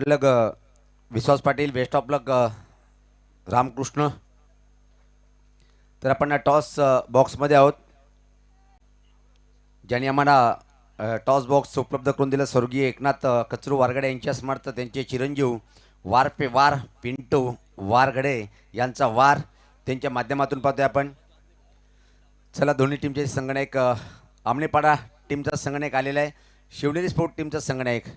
लग विश्वास Patil, best of लक रामकृष्ण. तर आपण टॉस बॉक्समध्ये आहोत. ज्यांनी आम्हाला टॉस बॉक्स उपलब्ध करून दिलं स्वर्गीय एकनाथ कचरू वारगडे यांच्या स्मर्थ त्यांचे चिरंजीव वार पे वार पिंटू वारगडे यांचा वार त्यांच्या माध्यमातून पाहतोय आपण. चला, दोन्ही टीमचे संगणक आमनेपाडा टीमचा संगणक आलेला आहे, शिवनेरी स्पोर्ट टीमचा संगणक.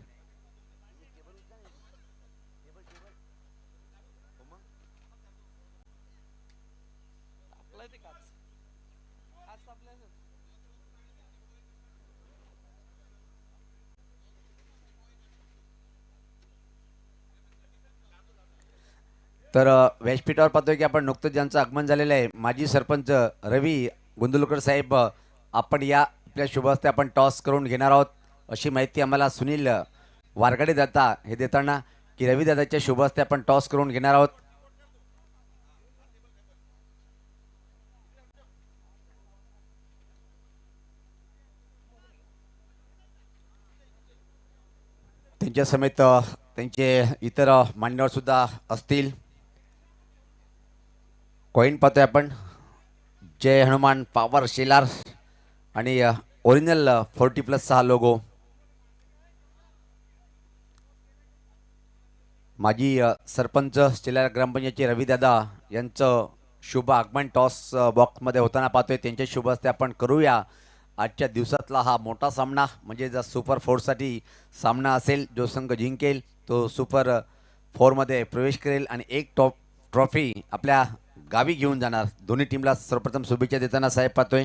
तर व्यासपीठावर पाहतोय की आपण नुकतंच ज्यांचं आगमन झालेलं आहे माजी सरपंच रवी गुंदुलकर साहेब, आपण या आपल्या शुभ हस्ते आपण टॉस करून घेणार आहोत अशी माहिती आम्हाला सुनील वारगडे दादा हे देताना की रवी दादाच्या शुभ हस्ते आपण टॉस करून घेणार आहोत. त्यांच्या समेत त्यांचे इतर मान्यवर सुद्धा असतील. कॉईन पाहतोय आपण, जय हनुमान पॉवर शेलार आणि ओरिजिनल 40+ हा लोगो. माजी सरपंच शेलार ग्रामपंचायतचे रविदादा यांचं शुभ आगमन टॉस बॉक्समध्ये होताना पाहतोय. त्यांच्या शुभ हस्ते आपण करूया आजच्या दिवसातला हा मोठा सामना, म्हणजे जर सुपर 4साठी सामना असेल, जो संघ जिंकेल तो सुपर 4मध्ये प्रवेश करेल आणि एक ट्रॉफी आपल्या गावी घेऊन जाणार. दोन्ही टीमला सर्वप्रथम शुभेच्छा देताना साहेब पाहतोय.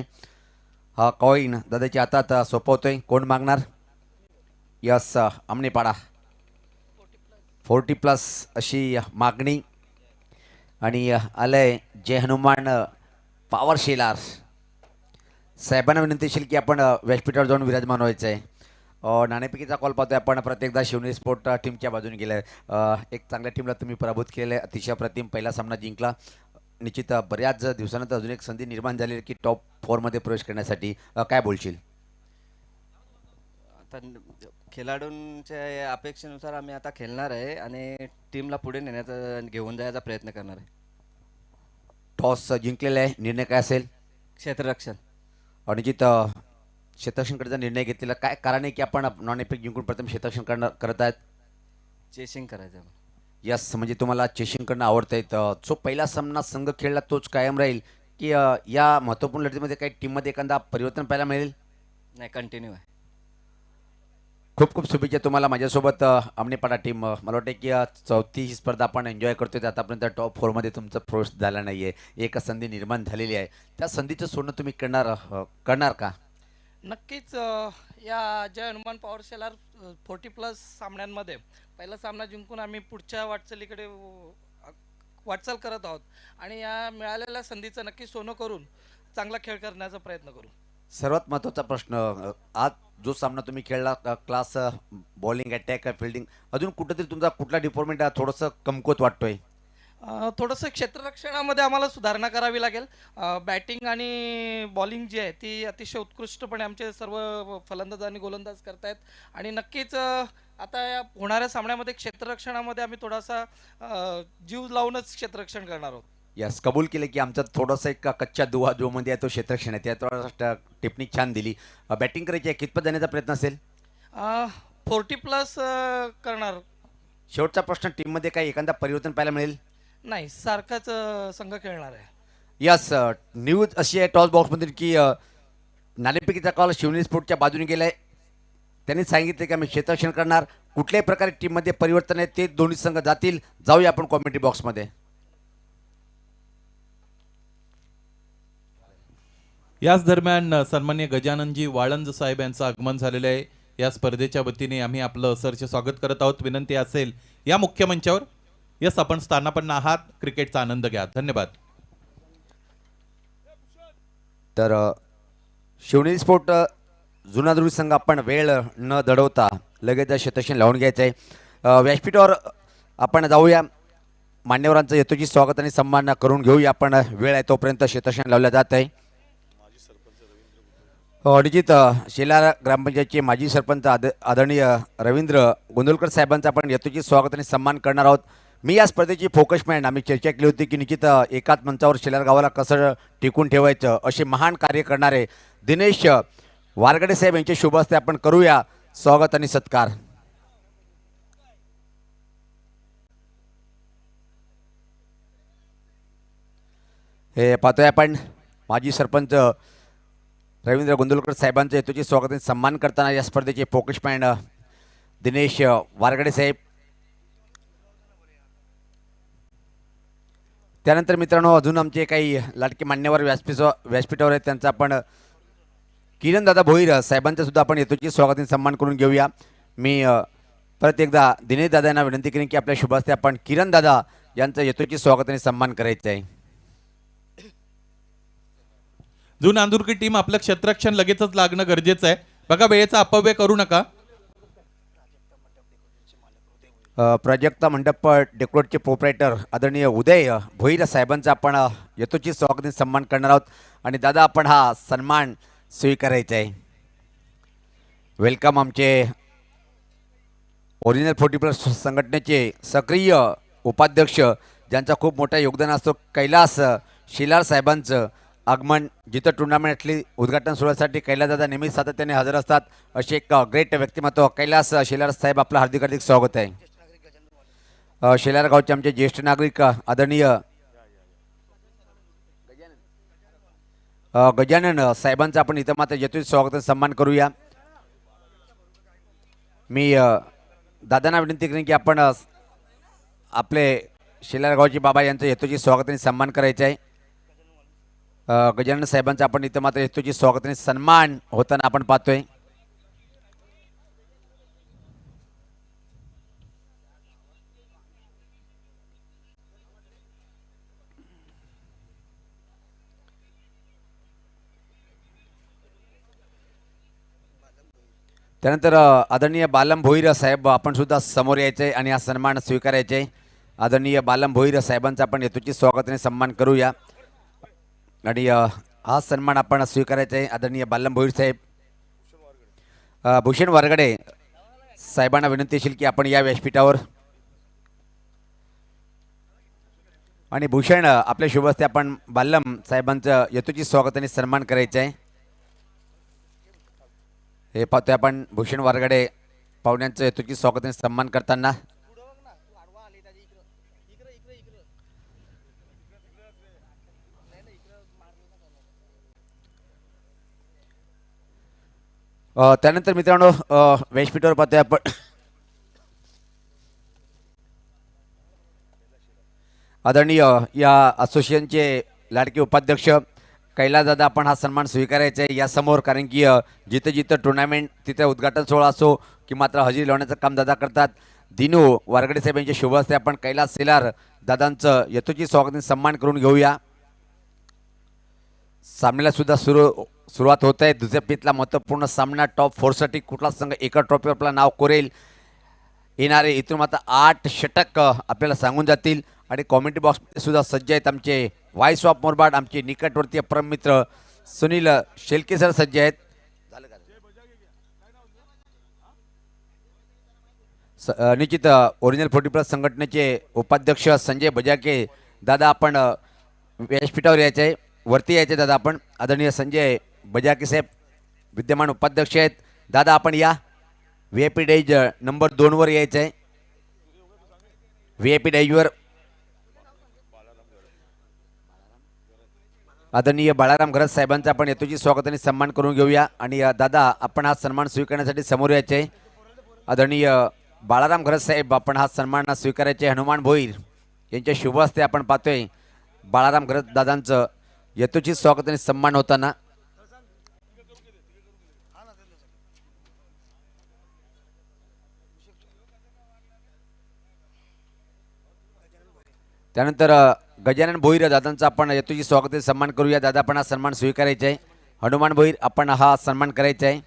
हा कॉईन दादाच्या हातात सोपवतोय. कोण मागणार? यस, आमनेपाडा 40+ अशी मागणी. आणि आलंय जय हनुमान पॉवर शेलार. साहेबांना विनंती असेल की आपण व्यासपीठावर जाऊन विराजमान व्हायचं आहे. नाणेफेकीचा कॉल पाहतोय आपण. प्रत्येकदा शिवनेरी स्पोर्ट टीमच्या बाजूने गेलं आहे. एक चांगल्या टीमला तुम्ही पराभूत केलेलं आहे. अतिशय प्रतिम पहिला सामना जिंकला. निश्चित बऱ्याच दिवसानंतर अजून एक संधी निर्माण झाली की टॉप 4मध्ये प्रवेश करण्यासाठी. काय बोलशील? आता खेळाडूंच्या अपेक्षेनुसार आम्ही आता खेळणार आहे आणि टीमला पुढे नेण्याचा घेऊन जायचा प्रयत्न करणार आहे. टॉस जिंकलेला आहे, निर्णय काय असेल? क्षेत्ररक्षण. निश्चित क्षेत्ररक्षणकडचा निर्णय घेतलेला काय कारण आहे की आपण नॉन एपिक जिंकून प्रथम क्षेत्ररक्षण करत आहेत? चेसिंग करायचं. यस, म्हणजे तुम्हाला चेसिंग करणं आवडतं आहे. जो पहिला सामना संघ खेळला तोच कायम राहील की या महत्त्वपूर्ण लढतीमध्ये काही टीममध्ये एखादा परिवर्तन पाहायला मिळेल? नाही, कंटिन्यू आहे. खूप खूप शुभेच्छा तुम्हाला. माझ्यासोबत आमनेपाडा टीम, मला वाटतं की चौथी ही स्पर्धा आपण एन्जॉय करतोय. आतापर्यंत टॉप 4मध्ये तुमचा प्रवेश झाला नाही आहे, एक संधी निर्माण झालेली आहे. त्या संधीचं सोडणं तुम्ही करणार का? नक्कीच. या जय हनुमान पॉवर शेलार 40+ सामन्यांमध्ये पहिला सामना जिंकून आम्ही पुढच्या वाटचालीकडे वाटचाल करत आहोत आणि या मिळालेल्या संधीचं नक्की सोनं करून चांगला खेळ करण्याचा प्रयत्न करू. सर्वात महत्त्वाचा प्रश्न, आज जो सामना तुम्ही खेळला, क्लास बॉलिंग, अटॅक, फिल्डिंग, अजून कुठेतरी तुमचा कुठला डिपार्टमेंट थोडंसं कमकुवत वाटतोय? थोडंसं क्षेत्ररक्षणामध्ये आम्हाला सुधारणा करावी लागेल. बॅटिंग आणि बॉलिंग जी आहे ती अतिशय उत्कृष्टपणे आमचे सर्व फलंदाज आणि गोलंदाज करतायत आणि नक्कीच आता या होणाऱ्या सामन्यामध्ये क्षेत्ररक्षणामध्ये आम्ही थोडासा जीव लावूनच क्षेत्ररक्षण करणार आहोत. यस, कबूल केले की आमचा थोडासा एक कच्चा दुवा जो मध्ये आहे तो क्षेत्ररक्षण आहे. त्या थोडासा टेक्निक छान दिली. बॅटिंग करायची आहे, कितपत जाण्याचा प्रयत्न असेल? 40+ करणार. शेवटचा प्रश्न, टीममध्ये काही एखादा परिवर्तन पाहायला मिळेल? नाही, सारखाच संघ खेळणार आहे. यस, न्यूज अशी आहे टॉस बॉक्समधील की नाणेफेकीचा कॉल शिवनेरी स्पोर्टच्या बाजूने गेलाय. त्यांनी सांगितले की आम्ही क्षेत्ररक्षण करणार. कुठल्याही प्रकारे टीममध्ये परिवर्तन आहे ते दोन्ही संघ जातील. जाऊया आपण कॉमेंट्री बॉक्समध्ये. याच दरम्यान सन्मान्य गजाननजी वाळंज साहेब यांचं आगमन झालेलं आहे. या स्पर्धेच्या वतीने आम्ही आपलं सरचे स्वागत करत आहोत. विनंती असेल या मुख्य मंचावर. यस, आपण स्थानापन्न आहात. क्रिकेटचा आनंद घ्या. धन्यवाद. तर शिवनेरी स्पोर्ट जुनाधुरी संघ आपण वेळ न दडवता लगेच क्षेत्ररक्षण लावून घ्यायचं आहे. व्यासपीठावर आपण जाऊया. मान्यवरांचं यथोचित स्वागत आणि सन्मान करून घेऊया आपण. वेळ आहे तोपर्यंत क्षेत्ररक्षण लावलं जात आहे. निश्चित शेलार ग्रामपंचायतचे माजी सरपंच आदरणीय रवींद्र गोंदवलकर साहेबांचा आपण यथोचित स्वागत आणि सन्मान करणार आहोत. मी या स्पर्धेची फोकसमॅन आम्ही चर्चा केली होती की निश्चित एकाच मंचावर शेलार गावाला कसं टिकून ठेवायचं असे महान कार्य करणारे दिनेश वारगडे साहेब यांचे शुभ हस्ते आपण करूया स्वागत आणि सत्कार. हे पाहतोय आपण माजी सरपंच रवींद्र गोंदवलकर साहेबांचं यथोचित स्वागत आणि सन्मान करताना या स्पर्धेचे फोकसमॅन दिनेश वारगडे साहेब. त्यानंतर मित्रांनो अजून आमचे काही लाडके मान्यवर व्यासपीठावर आहेत त्यांचा आपण किरण दादा भोईर साहेबांचं सुद्धा आपण यथोचित स्वागत आणि सन्मान करून घेऊया. मी परत एकदा दिनेश दादा यांना विनंती करेन की आपल्या शुभ हस्ते आपण किरण दादा यांचं यथोचित स्वागत आणि सन्मान करायचं आहे. जो नांदुरकी टीम आपलं क्षेत्ररक्षण लगेचच लागणं गरजेचं आहे. बघा वेळेचा अपव्यय करू नका. प्राजक्ता मंडप डेकोरेटचे प्रोप्रायटर आदरणीय उदय भोईर साहेबांचा आपण यथोचित स्वागत आणि सन्मान करणार आहोत. आणि दादा आपण हा सन्मान स्वीकारायचा आहे. वेलकम आमचे ओरिजिनल 40+ संघटनेचे सक्रिय उपाध्यक्ष ज्यांचा खूप मोठा योगदान असतो कैलास शेलार साहेबांचं आगमन. जिथं टुर्नामेंटली उद्घाटन सोहळ्यासाठी कैलासदादा नेहमी सातत्याने हजर असतात असे एक ग्रेट व्यक्तिमत्व कैलास शेलार साहेब आपलं हार्दिक हार्दिक स्वागत आहे. शेलार गावचे आमचे ज्येष्ठ नागरिक आदरणीय गजानन साहेबांचा आपण इथं मात्र यथोचित स्वागत आणि सन्मान करूया. मी दादांना विनंती करेन की आपण आपले शेलार गावचे बाबा यांचं यथोचित स्वागत आणि सन्मान करायचं आहे. गजानन साहेबांचं आपण इथं मात्र यथोचित स्वागत आणि सन्मान होताना आपण पाहतोय. त्यानंतर आदरणीय बालम भोईर साहेब आपण सुद्धा समोर यायचे आहे आणि हा सन्मान स्वीकारायचे आहे. आदरणीय बालम भोईर साहेबांचा आपण यथोचित स्वागत आणि सन्मान करूया. आणि हा सन्मान आपण स्वीकारायचा आहे. आदरणीय बालम भोईर साहेब. भूषण वारगडे साहेबांना विनंती असेल की आपण या व्यासपीठावर. आणि भूषण आपल्या शुभ हस्ते आपण बालम साहेबांचं यथोचित स्वागत आणि सन्मान करायचं आहे. हे पाहतोय आपण भूषण वारगडे पाहुण्यांचं यथोचित स्वागत आणि सन्मान करताना. त्यानंतर मित्रांनो व्यासपीठावर पाहतोय आपण आदरणीय या असोसिएशनचे लाडके उपाध्यक्ष कैलासदादा आपण हा सन्मान स्वीकारायचा आहे यासमोर. कारण की जिथं जिथं टुर्नामेंट तिथं उद्घाटन सोहळा असो की मात्र हजेरी लावण्याचं काम दादा करतात. दिनू वारगडे साहेब यांच्या शुभ हस्ते आपण कैलास शेलार दादांचं यथोचित स्वागत आणि सन्मान करून घेऊया. सामन्याला सुद्धा सुरुवात होत आहे. दुसऱ्या पेतला महत्त्वपूर्ण सामना टॉप 4साठी कुठला संघ एका ट्रॉफीवर आपलं नाव कोरेल येणारे इथून मात्र 8 षटक आपल्याला सांगून जातील. आणि कॉमेंट्री बॉक्समध्ये सुद्धा सज्ज आहेत आमचे व्हाईस ऑफ मोरबाड आमचे निकटवर्तीय परममित्र सुनील शेलके सर सज्ज आहेत. निश्चित ओरिजिनल 40+ संघटनेचे उपाध्यक्ष संजय बजाके दादा आपण व्यासपीठावर यायचे आहे. वरती यायचे दादा आपण. आदरणीय संजय बजाके साहेब विद्यमान उपाध्यक्ष आहेत. दादा आपण या VIP डेज नंबर 2 वर यायचं आहे. VIP डेजवर आदरणीय बाळाराम घरत साहेबांचा आपण यथोचित स्वागत आणि सन्मान करून घेऊया. आणि दादा आपण हा सन्मान स्वीकारण्यासाठी समोर यायचे आहे. आदरणीय बाळाराम घरत साहेब आपण हा सन्मान स्वीकारायचे. हनुमान भोईर यांच्या शुभ हस्ते आपण पाहतोय बाळाराम घरत दादांचं यथोचित स्वागत आणि सन्मान होताना. त्यानंतर गजानन भोईर दादांचा आपण यथोचित स्वागत आणि सन्मान करूया. दादा आपण हा सन्मान स्वीकारायचा आहे. हनुमान भोईर आपण हा सन्मान करायचा आहे.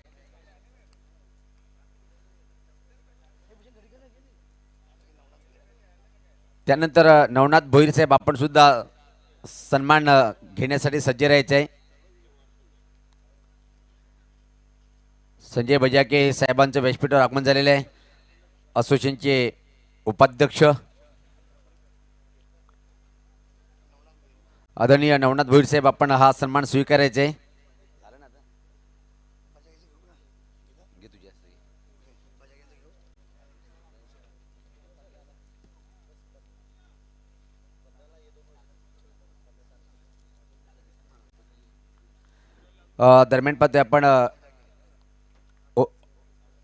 त्यानंतर नवनाथ भोईर साहेब आपण सुद्धा सन्मान घेण्यासाठी सज्ज राहायचे आहे. संजय बजाके साहेबांचं व्यासपीठावर आगमन झालेलं आहे. असोसिएशनचे उपाध्यक्ष आदरणीय नवनाथ भोईर साहेब, आपण हा सन्मान स्वीकारायचा आहे. दरम्यान पाहतोय आपण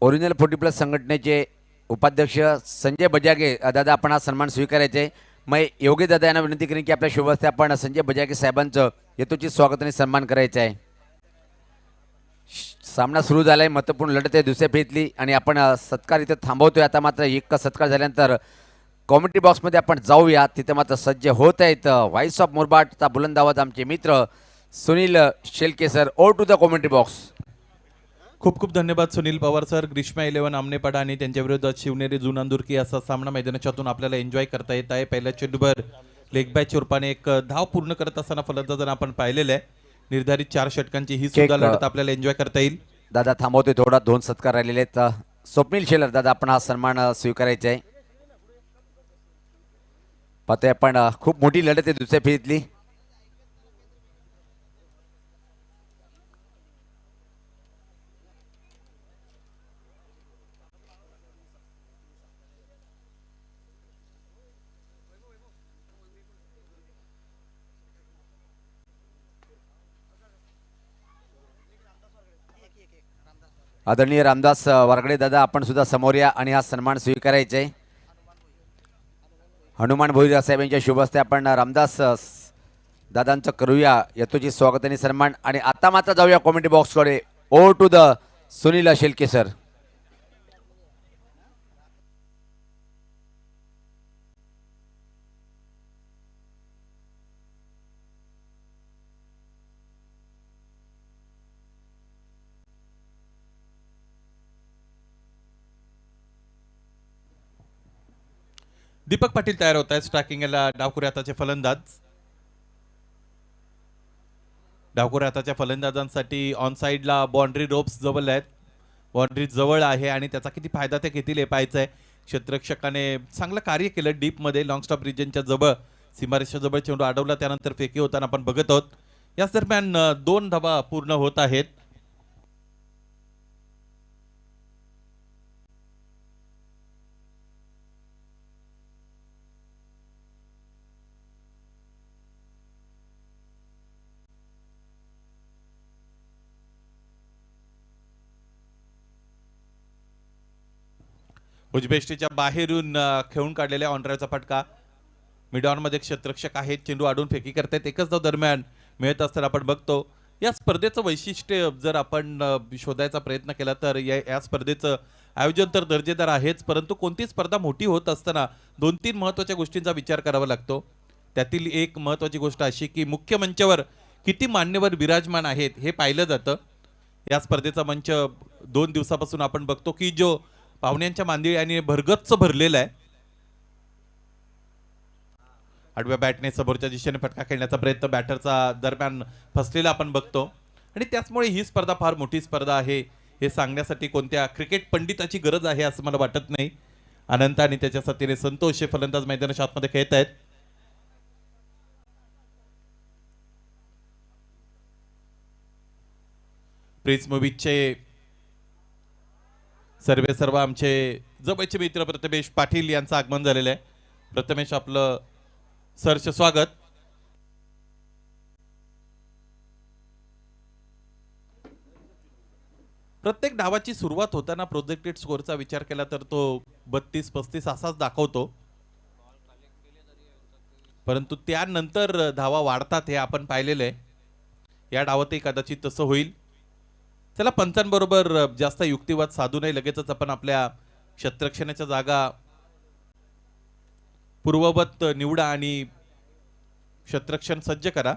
ओरिजिनल 40+ संघटनेचे उपाध्यक्ष संजय बजागे दादा, आपण हा सन्मान स्वीकारायचा आहे. मग योगी दादा यांना विनंती करेन की आपल्या शुभ हस्ते आपण संजय बजागे साहेबांचं यथोचित स्वागत आणि सन्मान करायचं आहे. सामना सुरू झाला आहे, महत्त्वपूर्ण लढत आहे दुसऱ्या फेरीतली आणि आपण सत्कार इथं थांबवतोय. आता मात्र एक सत्कार झाल्यानंतर कॉमेंट्री बॉक्समध्ये आपण जाऊया. तिथे मात्र सज्ज होत आहेत व्हॉइस ऑफ मुरबाडचा बुलंद आवाज आमचे मित्र Sunil Shelke sir. Over to the commentary box. खूप खूप धन्यवाद सुनील पवार सर. ग्रीष्मा 11 आमनेपाडा आणि त्यांच्या विरोधात शिवनेरी जुनांदुर्की असा सामना मैदानाच्यातून आपल्याला एन्जॉय करता येत आहे. पहिल्या चेंडूवर लेग बॅच रूपाने एक धाव पूर्ण करत असताना फलंदाजांना आपण पाहिलेलं आहे. निर्धारित 4 षटकांची ही सुद्धा लढत आपल्याला एन्जॉय करता येईल. दादा थांबवतोय थोडा, 2 सत्कार राहिलेले आहेत. स्वप्नील शेलर दादा, आपण हा सन्मान स्वीकारायचा आहे. पाहतोय आपण खूप मोठी लढत आहे दुसऱ्या फेरीतली. आदरणीय रामदास वारगडे दादा, आपण सुद्धा समोर या आणि हा सन्मान स्वीकारायचा आहे. हनुमान भोईर साहेब यांच्या शुभ हस्ते आपण रामदास दादांचं करूया यथोचित स्वागत आणि सन्मान. आणि आता मात्र जाऊया कॉमेंट्री बॉक्सकडे. Over to the Sunil Shelke sir. Deepak Patil तयार होत आहेत. स्ट्रायकिंगला डावखुऱ्या हाताचे फलंदाज. डावखुऱ्या हाताच्या फलंदाजांसाठी ऑन साईडला बाउंड्री रोप्स जवळ आहेत. बाउंड्री जवळ आहे आणि त्याचा किती फायदा ते घेतील हे पाहायचं आहे. क्षेत्ररक्षकाने चांगलं कार्य केलं डीपमध्ये. लॉंग स्टॉप रिजनच्या जवळ सीमारेषा जवळ चेंडू अडवला, त्यानंतर फेकी होताना आपण बघत आहोत. याच दरम्यान 2 धावा पूर्ण होत आहेत. उजबेष्टीच्या बाहेरून खेळून काढलेल्या ऑनड्रायव्हचा फटका. मिडॉनमध्ये क्षेत्ररक्षक आहेत, चेंडू अडून फेकी करतायत. एकच धाव दरम्यान मिळत असताना आपण बघतो. या स्पर्धेचं वैशिष्ट्य जर आपण शोधायचा प्रयत्न केला तर या स्पर्धेचं आयोजन तर दर्जेदार आहेच, परंतु कोणती स्पर्धा मोठी होत असताना 2-3 महत्त्वाच्या गोष्टींचा विचार करावा लागतो. त्यातील एक महत्त्वाची गोष्ट अशी की मुख्य मंचावर किती मान्यवर विराजमान आहेत हे पाहिलं जातं. या स्पर्धेचा मंच 2 दिवसापासून आपण बघतो की जो पाहुण्यांच्या मांदिळी आणि भरगच्च भरलेला आहे. आडव्या बॅटने समोरच्या दिशेने फटका खेळण्याचा प्रयत्न बॅटरचा दरम्यान फसलेला आपण बघतो. आणि त्याचमुळे ही स्पर्धा फार मोठी स्पर्धा आहे हे सांगण्यासाठी कोणत्या क्रिकेट पंडिताची गरज आहे असं मला वाटत नाही. अनंत आणि त्याच्या साथीने संतोष हे फलंदाज मैदानाच्या आतमध्ये खेळत आहेत. प्रिन्स मूवीजचे सर्व आमचे जवळचे मित्र प्रथमेश पाटील यांचं आगमन झालेलं आहे. प्रथमेश, आपलं सरचे स्वागत. प्रत्येक डावाची सुरुवात होताना प्रोजेक्टेड स्कोरचा विचार केला तर तो 32-35 असाच दाखवतो, परंतु त्यानंतर धावा वाढतात हे आपण पाहिलेलं आहे. या डावातही कदाचित तसं होईल. चला, पंचांबरोबर जास्त युक्तिवाद साधू नये. लगेचच आपण आपल्या क्षेत्ररक्षणाच्या जागा पूर्ववत निवडा आणि क्षेत्ररक्षण सज्ज करा.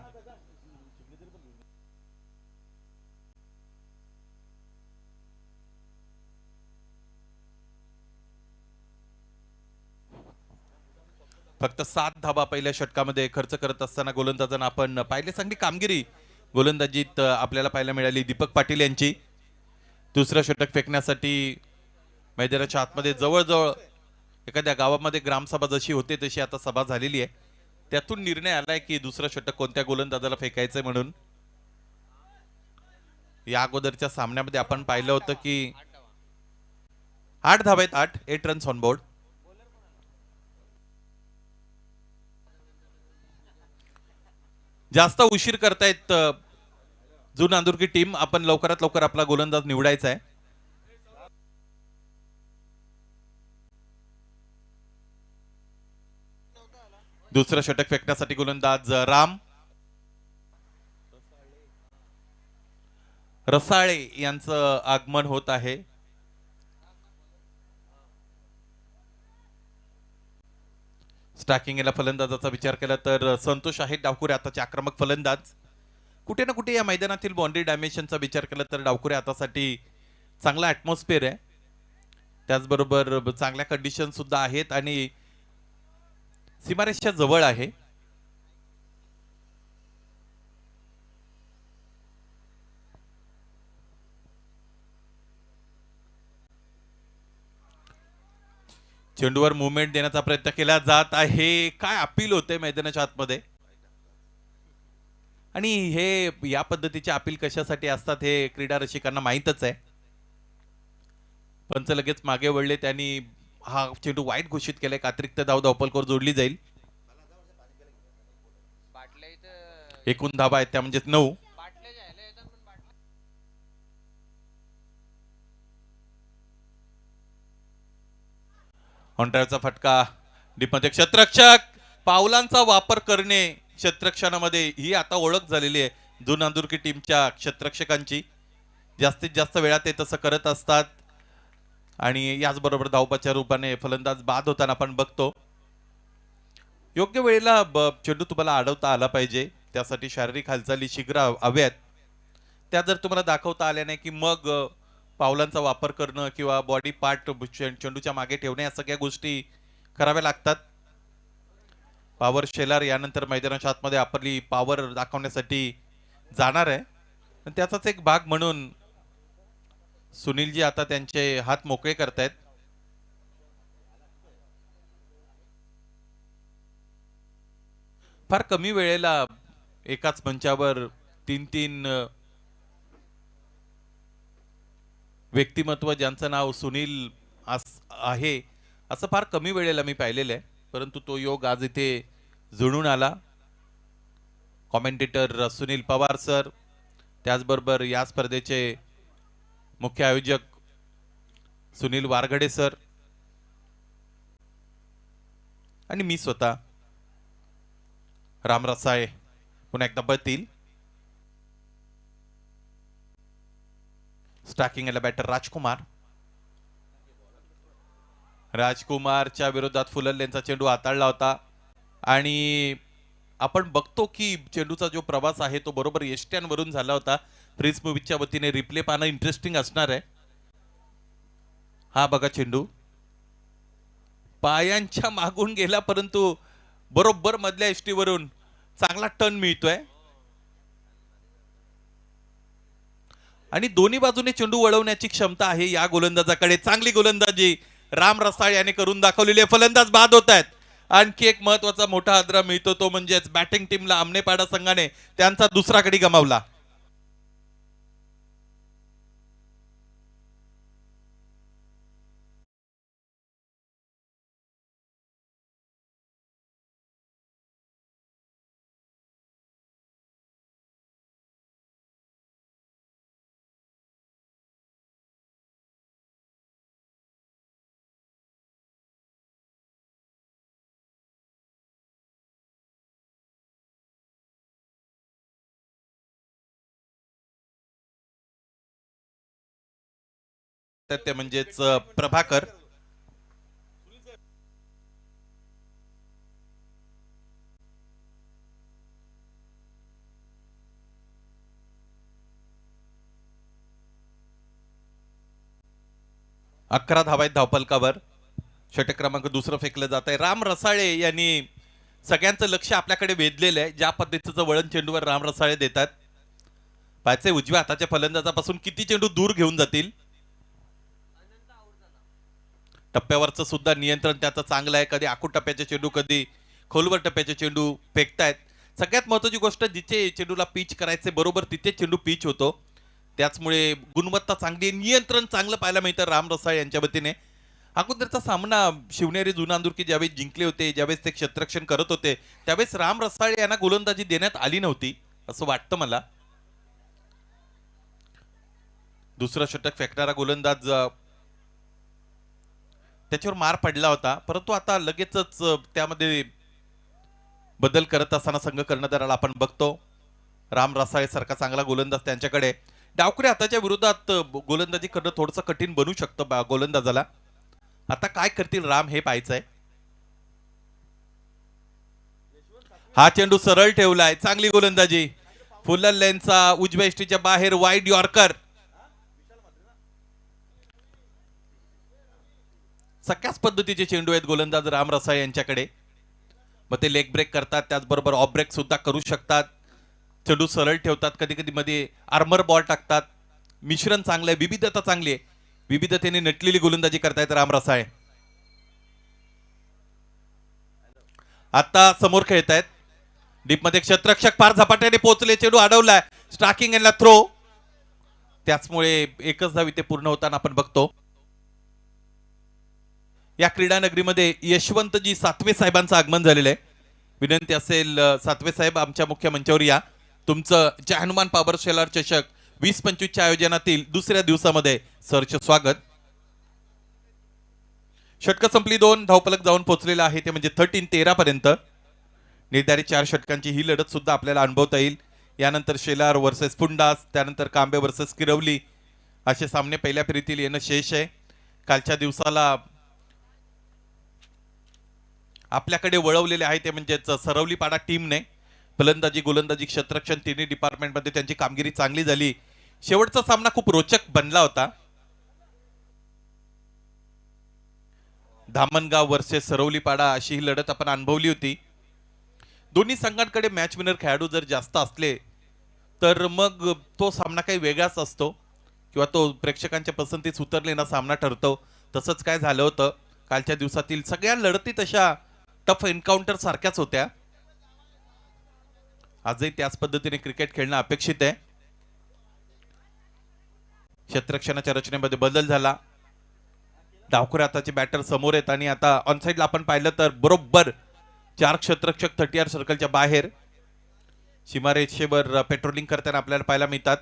फक्त 7 धावा पहिल्या षटकामध्ये खर्च करत असताना गोलंदाजांना आपण पाहिले. चांगली कामगिरी गोलंदाजीत आपल्याला पाहायला मिळाली दीपक पाटील यांची. दुसरं षटक फेकण्यासाठी मैदानाच्या आतमध्ये जवळजवळ एखाद्या गावामध्ये ग्रामसभा जशी होते तशी आता सभा झालेली आहे. त्यातून निर्णय आलाय की दुसरं षटक कोणत्या गोलंदाजाला फेकायचंय म्हणून. या अगोदरच्या सामन्यामध्ये आपण पाहिलं होतं की 8 धावा आहेत, 8 रन्स ऑन बोर्ड. जास्त उशीर करतायत जुन नांदुरकी टीम. आपण लवकरात लवकर आपला गोलंदाज निवडायचा आहे. दुसरं षटक फेकण्यासाठी गोलंदाज राम रसाळे यांचं आगमन होत आहे. स्टॅकिंगला फलंदाजाचा विचार केला तर संतोष आहे डावकुरे आताचे आक्रमक फलंदाज. कुठे ना कुठे या मैदानातील बाउंड्री डायमेन्शनचा विचार केला तर डावकुरे आतासाठी चांगला ॲटमॉस्फिअर आहे. त्याचबरोबर चांगल्या कंडिशन सुद्धा आहेत आणि सीमारेषच्या जवळ आहे. चेंडूवर मुवमेंट देण्याचा प्रयत्न केला जात आहे. काय अपील होते मैदानाच्या आतमध्ये आणि हे या पद्धतीचे अपील कशासाठी असतात हे क्रीडा रसिकांना माहीतच आहे. पंच लगेच मागे वळले. त्यांनी हा चेंडू वाईट घोषित केलाय. अतिरिक्त धाव धावपलकर जोडली जाईल. एकूण धावा आहेत त्या म्हणजेच 9. ऑनड्राईव्हचा फटका डीपमध्ये. क्षेत्ररक्षक पावलांचा वापर करणे क्षेत्ररक्षणामध्ये ही आता ओळख झालेली आहे जुन नांदुरकी टीमच्या क्षेत्ररक्षकांची. जास्तीत जास्त वेळा ते तसं करत असतात आणि याचबरोबर धावपाच्या रूपाने फलंदाज बाद होताना आपण बघतो. योग्य वेळेला चेंडू तुम्हाला अडवता आला पाहिजे. त्यासाठी शारीरिक हालचाली शीघ्र हव्यात. त्या जर तुम्हाला दाखवता आल्या नाही की मग पावलांचा वापर करणं किंवा बॉडी पार्ट चेंडूच्या मागे ठेवणे या सगळ्या गोष्टी कराव्या लागतात. पॉवर शेलार यानंतर मैदानाच्या आतमध्ये आपली पॉवर दाखवण्यासाठी जाणार आहे. त्याचाच एक भाग म्हणून सुनीलजी आता त्यांचे हात मोकळे करतायत. फार कमी वेळेला एकाच मंचावर 3 व्यक्तिमत्व ज्यांचं नाव सुनील आहे असं फार कमी वेळेला मी पाहिलेलं आहे. परंतु तो योग आज इथे जुळून आला. कॉमेंटेटर सुनील पवार सर, त्याचबरोबर या स्पर्धेचे मुख्य आयोजक सुनील वारगडे सर आणि मी स्वतः राम रसाळे पुन्हा एकदा बतील. स्टॅकिंगला बॅटर राजकुमारच्या विरोधात फुलरलेंचा चेंडू हाताळला होता आणि आपण बघतो की चेंडूचा जो प्रवास आहे तो बरोबर एसट्यांवरून झाला होता. फ्रीज मूवीच्या वतीने रिप्ले पाहणं इंटरेस्टिंग असणार आहे. हा बघा चेंडू पायांच्या मागून गेला परंतु बरोबर मधल्या एसटीवरून चांगला टर्न मिळतोय आणि दोन्ही बाजूने चेंडू वळवण्याची क्षमता आहे या गोलंदाजाकडे. चांगली गोलंदाजी राम रसाळे याने करून दाखवलेली आहे. फलंदाज बाद होत आहेत. आणखी एक महत्वाचा मोठा हादरा मिळतो तो म्हणजेच बॅटिंग टीमला आमनेपाडा संघाने त्यांचा दुसरा गडी गमावला. ते म्हणजेच प्रभाकर. अकरा धावा आहेत धावपलकावर. षटक क्रमांक दुसरं फेकलं जात आहे. राम रसाळे यांनी सगळ्यांचं लक्ष आपल्याकडे वेधलेलं आहे. ज्या पद्धतीचं वळण चेंडूवर राम रसाळे देतात पायचे उजव्या हाताच्या फलंदाजापासून किती चेंडू दूर घेऊन जातील. टप्प्यावरचं सुद्धा नियंत्रण त्याचं चांगलं आहे. कधी आखूड टप्प्याचे चेंडू, कधी खोलवर टप्प्याचे चेंडू फेकतायत. सगळ्यात महत्वाची गोष्ट, जिथे चेंडूला पिच करायचे बरोबर तिथे चेंडू पिच होतो. त्याचमुळे गुणवत्ता चांगली, नियंत्रण चांगलं पाहायला मिळतं राम रसाळ यांच्या वतीने. अगोदरचा सामना शिवनेरी जुना अंदुरकी ज्यावेळेस जिंकले होते, ज्यावेळेस ते क्षेत्ररक्षण करत होते, त्यावेळेस राम रसाळे यांना गोलंदाजी देण्यात आली नव्हती असं वाटतं मला. दुसरं षटक फेकणारा गोलंदाज त्याच्यावर मार पडला होता, परंतु आता लगेचच त्यामध्ये बदल करत असताना संघ कर्णधाराला आपण बघतो. राम रसाळे सारखा चांगला गोलंदाज त्यांच्याकडे. डावखुऱ्या हाताच्या विरोधात गोलंदाजी करणं थोडंसं कठीण बनू शकतं गोलंदाजाला. आता काय करतील राम हे पाहायचंय. हा चेंडू सरळ ठेवलाय, चांगली गोलंदाजी. फुलर लेनचा उजव्या इष्टीच्या बाहेर वाईड यॉर्कर. सगळ्याच पद्धतीचे चेंडू आहेत गोलंदाज राम रसाळे यांच्याकडे. मग ते लेग ब्रेक करतात, त्याचबरोबर ऑफ ब्रेक सुद्धा करू शकतात. चेंडू सरळ ठेवतात, कधी कधी मध्ये आर्मर बॉल टाकतात. मिश्रण चांगलं आहे, विविधता चांगली आहे. विविधतेने नटलेली गोलंदाजी करतायत राम रसाळे. आता समोर खेळत आहेत डीप मध्ये क्षेत्ररक्षक फार झपाट्याने पोहोचले, चेंडू अडवलाय. स्ट्रायकिंग एंडला थ्रो. त्याचमुळे एकच धाव इथे पूर्ण होताना आपण बघतो. या क्रीडा नगरीमध्ये यशवंतजी सातवे साहेबांचं आगमन झालेलं आहे. विनंती असेल सातवे साहेब आमच्या मुख्य मंचावर या. तुमचं जय हनुमान पॉवर शेलार चषक 20-25 आयोजनातील दुसऱ्या दिवसामध्ये सरचे स्वागत. षटकं संपली, 2 धावफलक जाऊन पोहोचलेला आहे, ते म्हणजे 13 पर्यंत. निर्धारित 4 षटकांची ही लढत सुद्धा आपल्याला अनुभवता येईल. यानंतर शेलार वर्सेस फुंडास, त्यानंतर कांबे वर्सेस किरवली असे सामने पहिल्या फेरीतील येणं शेष आहे. कालच्या दिवसाला आपल्याकडे वळवलेले आहे ते म्हणजेच सरवलीपाडा टीमने. फलंदाजी, गोलंदाजी, क्षेत्ररक्षण तिन्ही डिपार्टमेंटमध्ये त्यांची कामगिरी चांगली झाली. शेवटचा सामना खूप रोचक बनला होता. धामणगाव वर्सेस सरवलीपाडा अशी ही लढत आपण अनुभवली होती. दोन्ही संघांकडे मॅच विनर खेळाडू जर जास्त असले तर मग तो सामना काही वेगळाच असतो किंवा तो प्रेक्षकांच्या पसंतीस उतरलेला सामना ठरतो. तसंच काय झालं होतं कालच्या दिवसातील सगळ्या लढती तशा टफ एन्काउंटर सारख्याच होत्या. आजही त्याच पद्धतीने क्रिकेट खेळणं अपेक्षित आहे. क्षेत्ररक्षणाच्या रचनेमध्ये बदल झाला. डावखुऱ्या हाताचे बॅटर समोर आहेत आणि आता ऑनसाइडला आपण पाहिलं तर बरोबर 4 क्षेत्ररक्षक 30 सर्कलच्या बाहेर सीमारेषेवर पेट्रोलिंग करताना आपल्याला पाहायला मिळतात.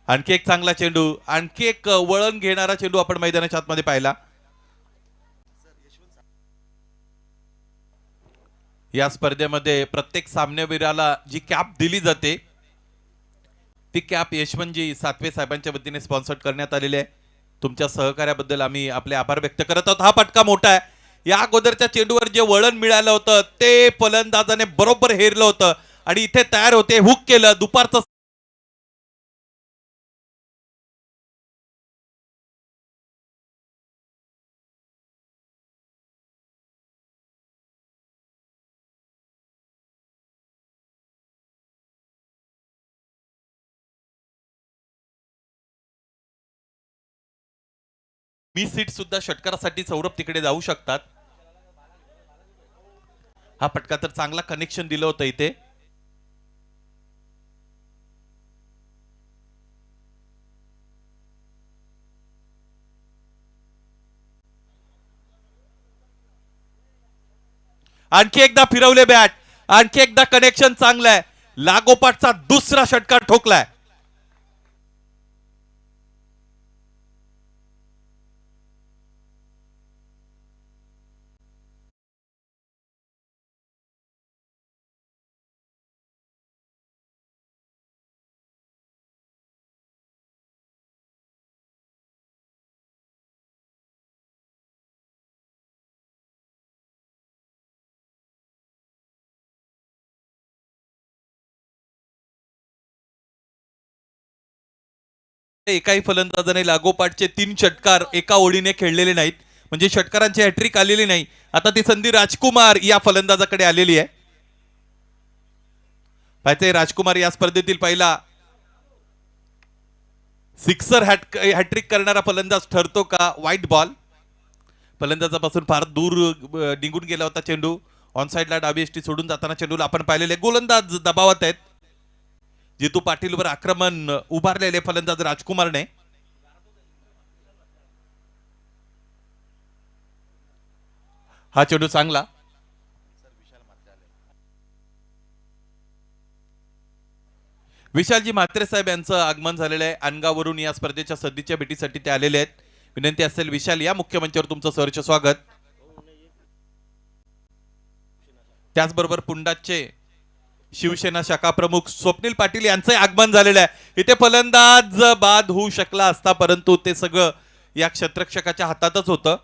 आणखी एक चांगला चेंडू, आणखी एक वळण घेणारा चेंडू आपण मैदानाच्या आतमध्ये पाहिला. या स्पर्धेमध्ये प्रत्येक सामन्यावीराला जी कॅप दिली जाते ती कॅप यशवंतजी सातवे साहेबांच्या वतीने स्पॉन्सर करण्यात आलेली आहे. तुमच्या सहकार्याबद्दल आम्ही आपले आभार व्यक्त करत आहोत. हा फटका मोठा आहे. या अगोदरच्या चेंडूवर जे वळण मिळालं होतं ते फलंदाजाने बरोबर हेरलं होतं आणि इथे तयार होते, हुक केलं. दुपारचं मी सीट सुद्धा षटकारासाठी सौरभ तिकडे जाऊ शकतात. हा फटका तर चांगला कनेक्शन दिलं होतं इथे. आणखी एकदा फिरवले बॅट, आणखी एकदा कनेक्शन चांगलं आहे. लागोपाठचा दुसरा षटकार ठोकलाय. एकाही फलंदाजाने लागोपाठचे 3 षटकार एका ओळीने खेळलेले नाहीत. म्हणजे षटकारांची हॅट्रिक आलेली नाही. आता ती संधी राजकुमार या फलंदाजाकडे आलेली आहे. पाहिजे राजकुमार या स्पर्धेतील पहिला सिक्सर हॅट्रिक करणारा फलंदाज ठरतो का? वाईट बॉल. फलंदाजापासून फार दूर निघून गेला होता चेंडू. ऑन साइडला डावी एष्टी सोडून जाताना चेंडूला आपण पाहिलेले. गोलंदाज दबावात आहेत. जितू पाटीलवर आक्रमण उभारलेले फलंदाज राजकुमारने. हा चेंडू चांगला. विशालजी म्हात्रे साहेब यांचं आगमन झालेलं आहे. अनगावरून या स्पर्धेच्या सध्याच्या भेटीसाठी ते आलेले आहेत. विनंती असेल विशाल या मुख्य मंचावर तुमचं सहर्ष स्वागत. त्याचबरोबर पुंडाचे शिवसेना शाखा प्रमुख स्वप्नील पाटील यांचं आगमन झालेलं आहे. इथे फलंदाज बाद होऊ शकला असता, परंतु ते सगळं या क्षेत्ररक्षकाच्या हातातच होतं.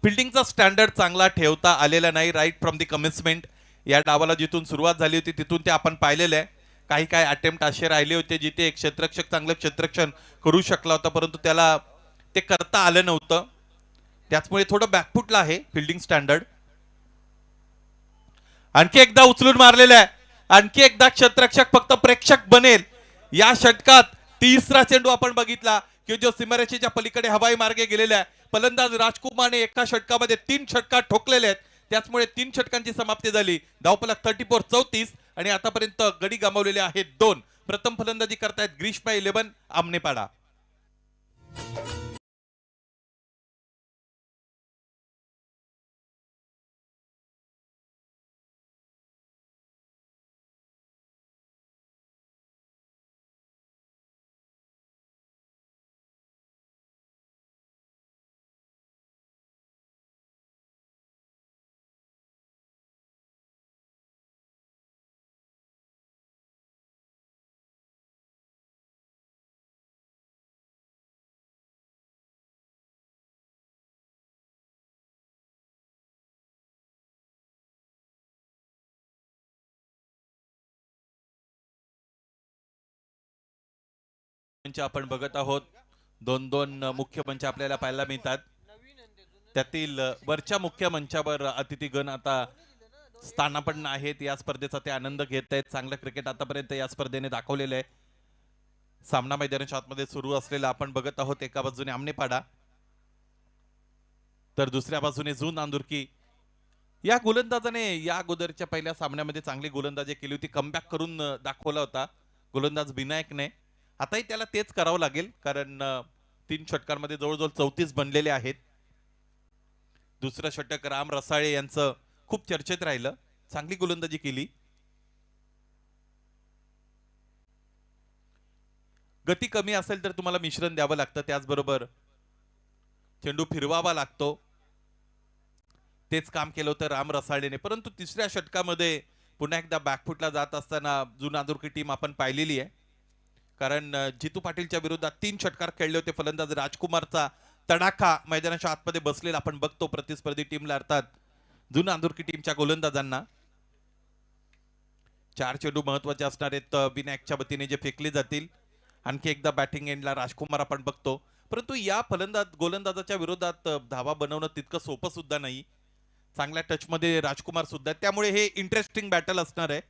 फिल्डिंगचा स्टँडर्ड चांगला ठेवता आलेला नाही. राईट फ्रॉम दी कमेन्समेंट या डावाला जिथून सुरुवात झाली होती तिथून ते आपण पाहिलेलं आहे. काही काही अटेम्प्ट असे राहिले होते जिथे एक क्षेत्ररक्षक चांगलं क्षेत्ररक्षण करू शकला होता, परंतु त्याला ते करता आलं नव्हतं. त्याचमुळे थोडं बॅकफुटला आहे फिल्डिंग स्टँडर्ड. आणखी एकदा उचलून मारलेलं आहे. आणखी एकदा क्षेत्ररक्षक फक्त प्रेक्षक बनेल. या षटकात तिसरा चेंडू आपण बघितला की जो सीमारेषेच्या पलीकडे हवाई मार्गे गेलेला आहे. फलंदाज राजकुमारने एका षटकामध्ये 3 षटकार ठोकलेले आहेत. त्याचमुळे 3 षटकांची समाप्ती झाली. धावफलक 34-34 आणि आतापर्यंत गडी गमावलेले आहेत 2. प्रथम फलंदाजी करतायत ग्रीष्मा 11 आमनेपाडा. आपण बघत आहोत 2-2 मुख्य मंच आपल्याला पाहायला मिळतात. त्यातील वरच्या मुख्य मंचावर अतिथीगण आता स्थानापन्न आहेत. या स्पर्धेचा ते आनंद घेत आहेत. चांगलं क्रिकेट आतापर्यंत या स्पर्धेने दाखवलेलं आहे. सामना मैदानाच्या आतमध्ये सुरू असलेला आपण बघत आहोत. एका बाजूने आमनेपाडा तर दुसऱ्या बाजूने जून नांदुरकी. या गोलंदाजाने या अगोदरच्या पहिल्या सामन्यामध्ये चांगली गोलंदाजी केली होती. कमबॅक करून दाखवला होता गोलंदाज विनायकने. आताही त्याला तेच करावं लागेल, कारण 3 षटकांमध्ये जवळजवळ 34 बनलेले आहेत. दुसरं षटक राम रसाळे यांचं खूप चर्चेत राहिलं. चांगली गोलंदाजी केली. गती कमी असेल तर तुम्हाला मिश्रण द्यावं लागतं. त्याचबरोबर चेंडू फिरवावा लागतो. तेच काम केलं होतं राम रसाळेने. परंतु तिसऱ्या षटकामध्ये पुन्हा एकदा बॅकफुटला जात असताना जुना नांदुरकी टीम आपण पाहिलेली आहे. कारण जितू पाटीलच्या विरोधात 3 षटकार खेळले होते. फलंदाज राजकुमारचा तडाखा मैदानाच्या आतमध्ये बसलेला आपण बघतो प्रतिस्पर्धी टीमला, अर्थात जुना नांदुरकी टीमच्या गोलंदाजांना. 4 चेंडू महत्वाचे असणार आहेत विनायकच्या वतीने जे फेकले जातील. आणखी एकदा बॅटिंग एंडला राजकुमार आपण बघतो, परंतु या गोलंदाजाच्या विरोधात धावा बनवणं तितकं सोपं सुद्धा नाही. चांगल्या टचमध्ये राजकुमार सुद्धा, त्यामुळे हे इंटरेस्टिंग बॅटल असणार आहे.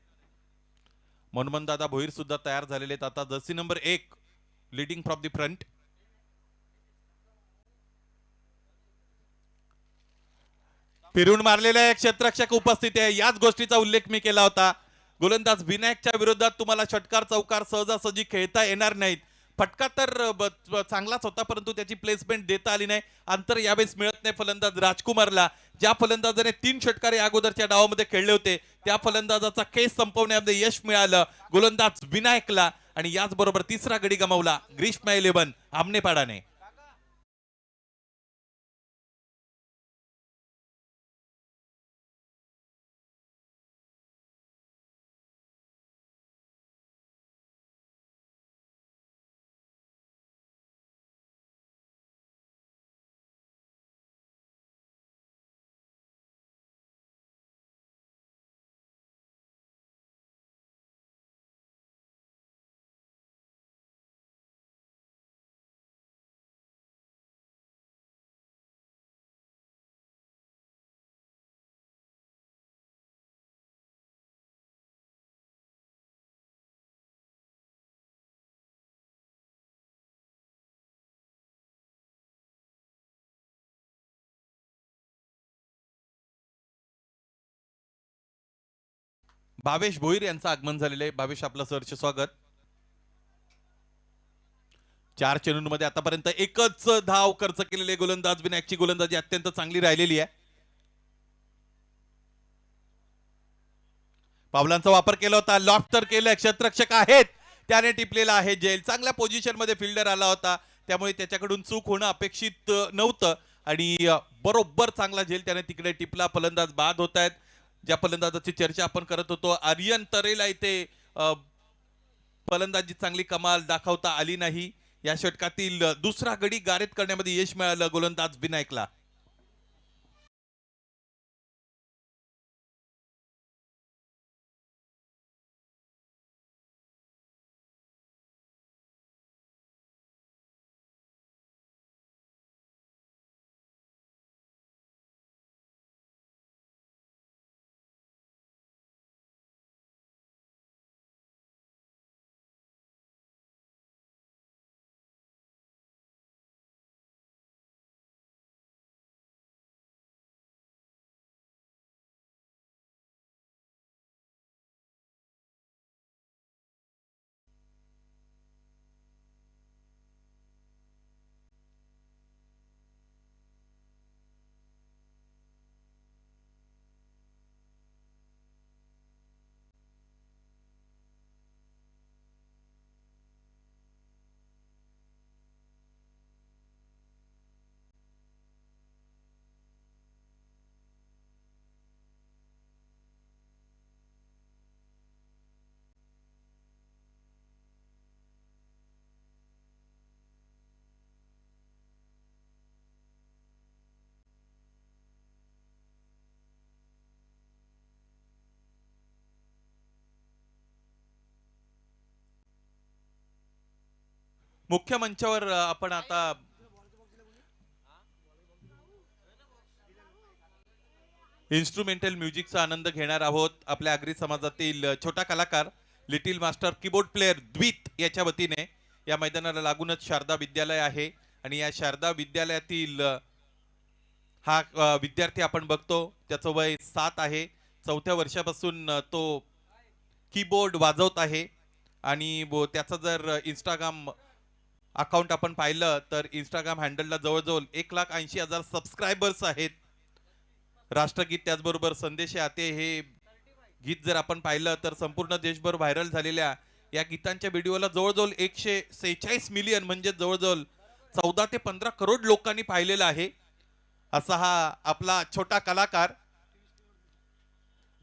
मनमोहन दादा भोईर सुद्धा तयार झालेले आहेत. आता Jersey number 1 leading from the front. फिरून मारलेला एक क्षेत्ररक्षक उपस्थित आहे. याच गोष्टीचा उल्लेख मी केला होता. गोलंदाज विनायकच्या विरोधात तुम्हाला षटकार चौकार सहजासहजी खेळता येणार नाहीत. फटका तर चांगलाच होता, परंतु त्याची प्लेसमेंट देता आली नाही. अंतर यावेळेस मिळत नाही फलंदाज राजकुमारला. ज्या फलंदाजाने 3 षटकार या अगोदरच्या डावामध्ये खेळले होते त्या फलंदाजाचा केस संपवण्यामध्ये यश मिळालं गोलंदाज विनायकला. आणि याचबरोबर तिसरा गडी गमावला ग्रीष्मा 11 आमनेपाडाने. भावेश भोईर यांचं आगमन झालेलं आहे. भावेश, आपलं सरचे स्वागत. 4 चेंडूंमध्ये आतापर्यंत एकच धाव खर्च केलेले गोलंदाज विनायकची गोलंदाजी अत्यंत चांगली राहिलेली आहे. पावलांचा वापर केला होता, लॉफ्ट तर केलं, क्षेत्ररक्षक आहेत त्याने टिपलेला आहे जेल. चांगल्या पोझिशन मध्ये फिल्डर आला होता, त्यामुळे त्याच्याकडून चूक होणं अपेक्षित नव्हतं आणि बरोबर चांगला झेल त्याने तिकडे टिपला. फलंदाज बाद होत आहेत. ज्या फलंदाजाची चर्चा आपण करत होतो, आर्यन तरेला इथे फलंदाजी चांगली कमाल दाखवता आली नाही. या षटकातील दुसरा गडी गारेत करण्यामध्ये यश मिळालं गोलंदाज विनायकला. मुख्य मंचावर आपण आता इन्स्ट्रुमेंटल म्युझिकचा आनंद घेणार आहोत. आपल्या आगरी समाजातील छोटा कलाकार लिटिल मास्टर कीबोर्ड प्लेअर द्वित याच्या वतीने या मैदानाला लागूनच शारदा विद्यालय आहे आणि या शारदा विद्यालयातील हा विद्यार्थी आपण बघतो, त्याचं वय 7 आहे. 4थ्या वर्षापासून तो कीबोर्ड वाजवत आहे आणि त्याचा जर इंस्टाग्राम अकाउंट आपण पाहिलं तर इंस्टाग्राम हँडलला जवळजवळ 1,80,000 सबस्क्रायबर्स आहेत. राष्ट्रगीत त्याचबरोबर संदेश आते हे गीत जर आपण पाहिलं तर संपूर्ण देशभर व्हायरल झालेल्या या गीतांच्या व्हिडिओला जवळजवळ 146 मिलियन म्हणजे जवळजवळ 14 ते 15 करोड लोकांनी पाहिलेला आहे. असा हा आपला छोटा कलाकार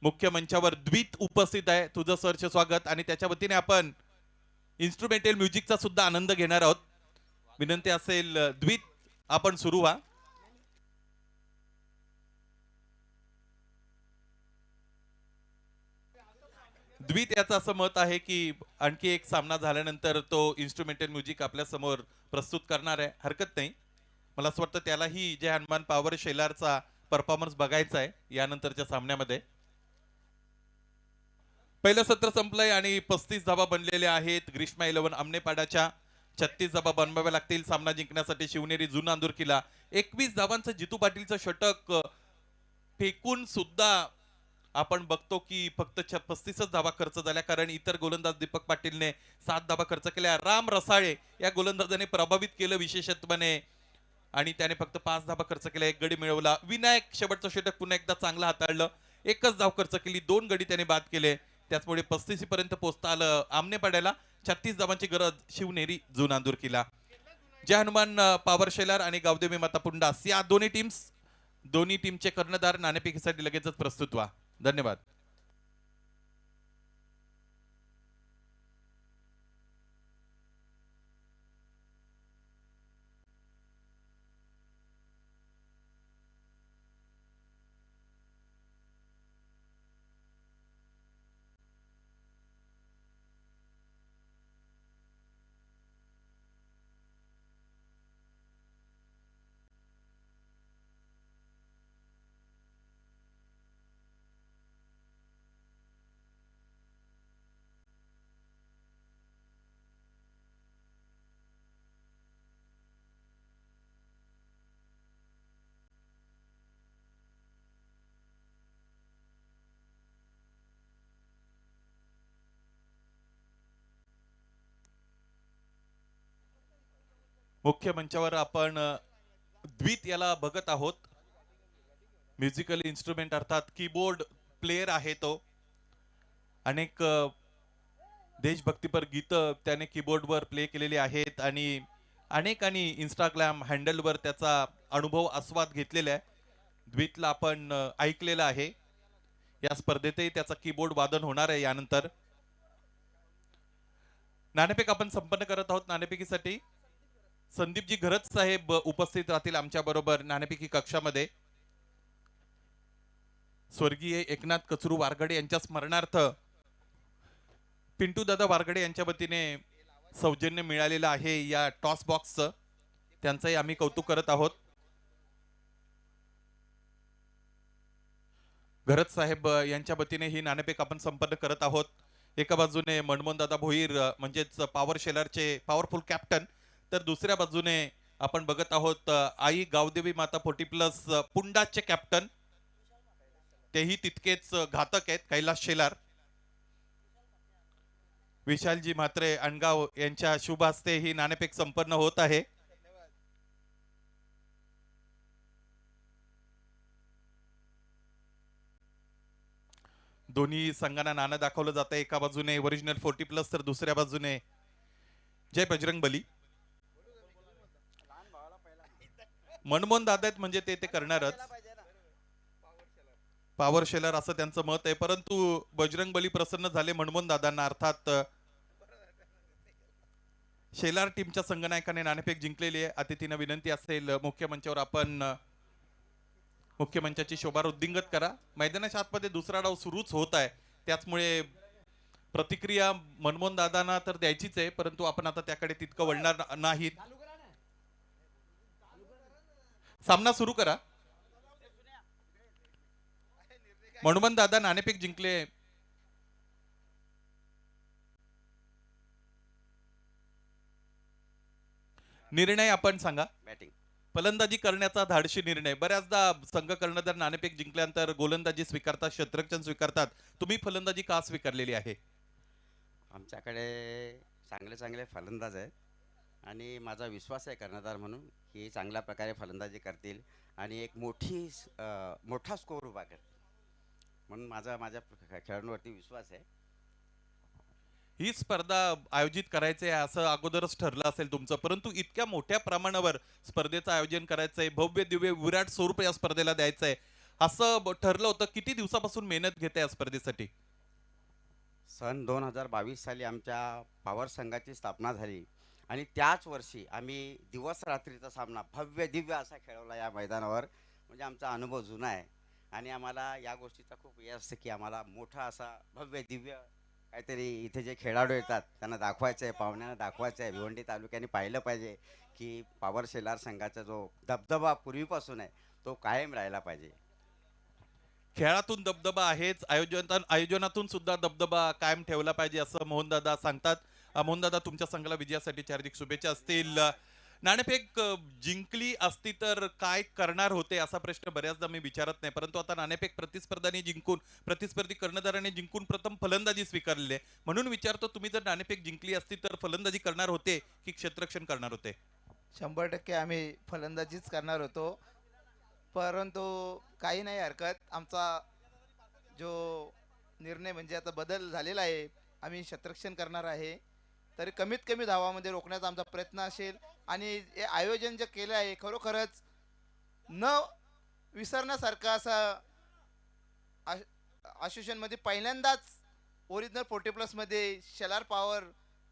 मुख्य मंचावर द्वित उपस्थित आहे. तुझं सरचे स्वागत आणि त्याच्या वतीने आपण इन्स्ट्रुमेंटल म्युझिकचा सुद्धा आनंद घेणार आहोत. विनंती असेल द्वित, आपण सुरू व्हा. द्वित याचं असं मत आहे की आणखी एक सामना झाल्यानंतर तो इन्स्ट्रुमेंटल म्युझिक आपल्या समोर प्रस्तुत करणार आहे. हरकत नाही, मला असं वाटतं त्यालाही जय हनुमान पॉवर शेलारचा परफॉर्मन्स बघायचा आहे यानंतरच्या सामन्यामध्ये. पहिलं सत्र संपलंय आणि 35 धावा बनलेल्या आहेत. ग्रीष्मा 11 आमनेपाडाच्या 36 धावा बनवाव्या लागतील सामना जिंकण्यासाठी. शिवनेरी जुना अंदुरकीला 21 धावांचं जितू पाटीलचं षटक फेकून सुद्धा आपण बघतो की फक्त 35च धावा खर्च झाल्या, कारण इतर गोलंदाज दीपक पाटीलने 7 धावा खर्च केल्या. राम रसाळे या गोलंदाजाने प्रभावित केलं विशेषत्वाने आणि त्याने फक्त 5 धावा खर्च केल्या, 1 गडी मिळवला. विनायक शेवटचं षटक पुन्हा एकदा चांगलं हाताळलं, 1च धाव खर्च केली, 2 गडी त्याने बाद केले. त्याचमुळे 35 पर्यंत पोहोचता आलं आमनेपाड्याला. 36 धावांची गरज शिवनेरी जुना अंदुरकीला. जय हनुमान पॉवर शेलार आणि गावदेवी माता पुंडास या दोन्ही टीमचे कर्णधार नाणेफेकीसाठी लगेचच प्रस्तुत व्हा. धन्यवाद. मुख्य मंचावर आपण द्वित याला बघत आहोत. म्युझिकल इन्स्ट्रुमेंट अर्थात कीबोर्ड प्लेयर आहे तो. अनेक देशभक्तीपर गीतं त्याने कीबोर्डवर प्ले केलेली आहेत आणि अनेकांनी इंस्टाग्राम हँडलवर त्याचा अनुभव आस्वाद घेतलेला आहे. द्वितला आपण ऐकलेलं आहे. या स्पर्धेतही त्याचा कीबोर्ड वादन होणार आहे यानंतर. नाणेफेक आपण संपन्न करत आहोत. नाणेफेकीसाठी संदीपजी घरत साहेब उपस्थित राहतील आमच्या बरोबर नाणेफेकी कक्षामध्ये. स्वर्गीय एकनाथ कचरू वारगडे यांच्या स्मरणार्थ पिंटू दादा वारगडे यांच्या वतीने सौजन्य मिळालेलं आहे या टॉस बॉक्सचं. त्यांचंही आम्ही कौतुक करत आहोत. घरत साहेब यांच्या वतीने ही नाणेफेक आपण संपन्न करत आहोत. एका बाजूने मनमोहन दादा भोईर म्हणजेच पॉवर शेलरचे पॉवरफुल कॅप्टन, तर दुसऱ्या बाजूने आपण बघत आहोत आई गावदेवी माता 40+ पुंडाचे कॅप्टन, तेही तितकेच घातक आहेत, कैलास शेलार. विशालजी म्हात्रे अणगाव यांच्या शुभ हस्ते ही नाणेफेक संपन्न होत आहे. दोन्ही संघांना नाणं दाखवलं जातं. एका बाजूने ओरिजिनल 40+ तर दुसऱ्या बाजूने जय बजरंग बली. मनमोहन दादा आहेत म्हणजे ते करणारच. पॉवर शेलर असं त्यांचं मत आहे, परंतु बजरंग बली प्रसन्न झाले मनमोहन दादांना. अर्थात शेलार टीमच्या संघनायकाने नाणेफेक जिंकलेली आहे. अतिथींना विनंती असेल मुख्य मंचावर आपण मुख्य मंचाची शोभा वृद्धिंगत करा. मैदानाच्या आतमध्ये दुसरा डाव सुरूच होत आहे, त्याचमुळे प्रतिक्रिया मनमोहन दादांना तर द्यायचीच आहे, परंतु आपण आता त्याकडे तितकं वळणार नाहीत. सामना सुरू करा. मनमोहन दादा नाणेफेक जिंकले. निर्णय आपण सांगा. बॅटिंग फलंदाजी करण्याचा धाडशी निर्णय. बऱ्याचदा संघ कर्णधार नाणेफेक जिंकल्यानंतर गोलंदाजी स्वीकारतात, क्षेत्ररक्षण स्वीकारतात. तुम्ही फलंदाजी का स्वीकारलेली आहे? आमच्याकडे चांगले चांगले फलंदाज आहेत आणि माझा विश्वास आहे कर्णधार म्हणून की चांगल्या प्रकारे फलंदाजी करतील आणि एक मोठा स्कोर उभा करतील, म्हणून माझ्या खेळाडूंवरती विश्वास आहे. ही स्पर्धा आयोजित करायचे असं अगोदरच ठरलं असेल तुमचं, परंतु इतक्या मोठ्या प्रमाणावर स्पर्धेचं आयोजन करायचंय, भव्य दिव्य विराट स्वरूप या स्पर्धेला द्यायचंय असं ठरलं होतं. किती दिवसापासून मेहनत घेते या स्पर्धेसाठी? सन 2022 साली आमच्या पॉवर संघाची स्थापना झाली आणि त्याच वर्षी आम्ही दिवस रात्रीचा सामना भव्य दिव्य असा खेळवला या मैदानावर. म्हणजे आमचा अनुभव जुना आहे आणि आम्हाला या गोष्टीचा खूप हे असतं की आम्हाला मोठा असा भव्य दिव्य काहीतरी इथे जे खेळाडू येतात त्यांना दाखवायचं आहे, पाहुण्यांना दाखवायचं आहे. भिवंडी तालुक्याने पाहिलं पाहिजे की पॉवर शेलार संघाचा जो दबदबा पूर्वीपासून आहे तो कायम राहिला पाहिजे. खेळातून दबदबा आहेच, आयोजनातून सुद्धा दबदबा कायम ठेवला पाहिजे असं मोहनदादा सांगतात. मोहनदादा, तुमच्या संघाला विजयासाठी हार्दिक शुभेच्छा असतील. नाणेफेक जिंकली असती तर काय करणार होते असा प्रश्न बऱ्याचदा मी विचारत नाही, परंतु आता नाणेफेक प्रतिस्पर्धी कर्णधाराने जिंकून प्रथम फलंदाजी स्वीकारलेली आहे, म्हणून विचारतो, तुम्ही जर नाणेफेक जिंकली असती तर फलंदाजी करणार होते की क्षेत्ररक्षण करणार होते? 100% आम्ही फलंदाजीच करणार होतो, परंतु काही नाही हरकत. आमचा जो निर्णय म्हणजे आता बदल झालेला आहे, आम्ही क्षेत्ररक्षण करणार आहे. तरी कमीत कमी धावामध्ये रोखण्याचा आमचा प्रयत्न असेल आणि हे आयोजन जे केलं आहे खरोखरच न विसरण्यासारखं असं असोसिएशनमध्ये पहिल्यांदाच ओरिजिनल 40+मध्ये शेलार पॉवर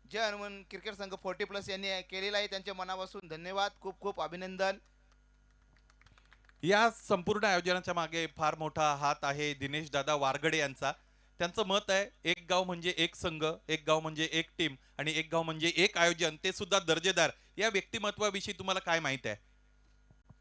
जय हनुमान क्रिकेट संघ 40+ यांनी केलेला आहे. त्यांच्या मनापासून धन्यवाद, खूप खूप अभिनंदन. या संपूर्ण आयोजनाच्या मागे फार मोठा हात आहे दिनेश दादा वारगडे यांचा. त्यांचं मत आहे, एक गाव म्हणजे एक संघ, एक गाव म्हणजे एक टीम आणि एक गाव म्हणजे एक आयोजन, ते सुद्धा दर्जेदार. या व्यक्तिमत्वाविषयी तुम्हाला काय माहित आहे?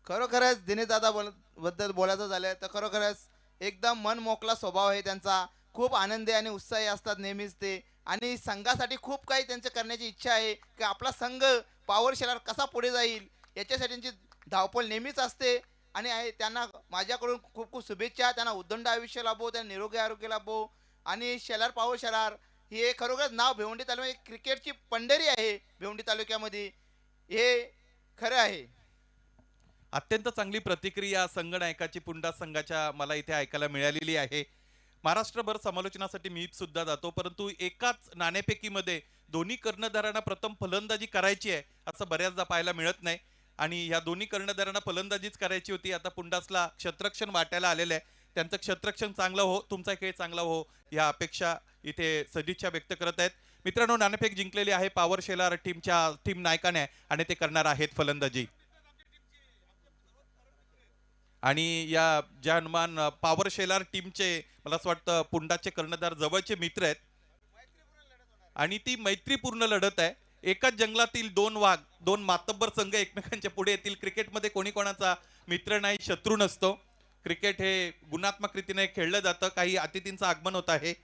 खरोखरच दिनेश दादा बद्दल बोलायचं झालं तर खरोखरच एकदम मन मोकळा स्वभाव आहे त्यांचा. खूप आनंदी आणि उत्साही असतात नेहमीच ते, आणि संघासाठी खूप काही त्यांचं करण्याची इच्छा आहे की आपला संघ पॉवर शेलार कसा पुढे जाईल याच्यासाठी त्यांची धावपळ नेहमीच असते. आणि त्यांना माझ्याकडून खूप खूप शुभेच्छा. त्यांना उदंड आयुष्य लाभो, त्यांना निरोगी आरोग्य लाभो. आणि शेलार पॉवर शेलार हे खरोखरच नाव भिवंडी तालुक्यात क्रिकेटची पंढरी आहे. भिवंडी तालुक्यामध्ये हे खरं आहे. अत्यंत चांगली प्रतिक्रिया संघनायकाची पुंडा संघाच्या मला इथे ऐकायला मिळालेली आहे. महाराष्ट्रभर समालोचनासाठी मी सुद्धा जातो, परंतु एकाच नाणेफेकीमध्ये दोन्ही कर्णधारांना प्रथम फलंदाजी करायची आहे असं बऱ्याचदा पाहायला मिळत नाही. आणि या दोन्ही कर्णधारांना फलंदाजीच करायची होती. आता पुंडासला क्षेत्ररक्षण वाटायला आलेलं आहे. त्यांचं क्षेत्ररक्षण चांगलं हो, तुमचा खेळ चांगला हो, या अपेक्षा इथे सदिच्छा व्यक्त करत आहेत. मित्रांनो, नाणेफेक जिंकलेली आहे पॉवर शेलार टीम नायकाने आणि ते करणार आहेत फलंदाजी. आणि या ज्या हनुमान पॉवर शेलार टीमचे मला असं वाटतं पुंडाचे कर्णधार जवळचे मित्र आहेत आणि ती मैत्रीपूर्ण लढत आहे. एकाच जंगलातील दोन वाघ, दोन मातब्बर संघ एकमेकांच्या पुढे येतील. क्रिकेटमध्ये कोणी कोणाचा मित्र नाही, शत्रू नसतो. क्रिकेट हे गुणात्मक रीतीने खेळलं जातं. काही अतिथींचं आगमन होत आहे.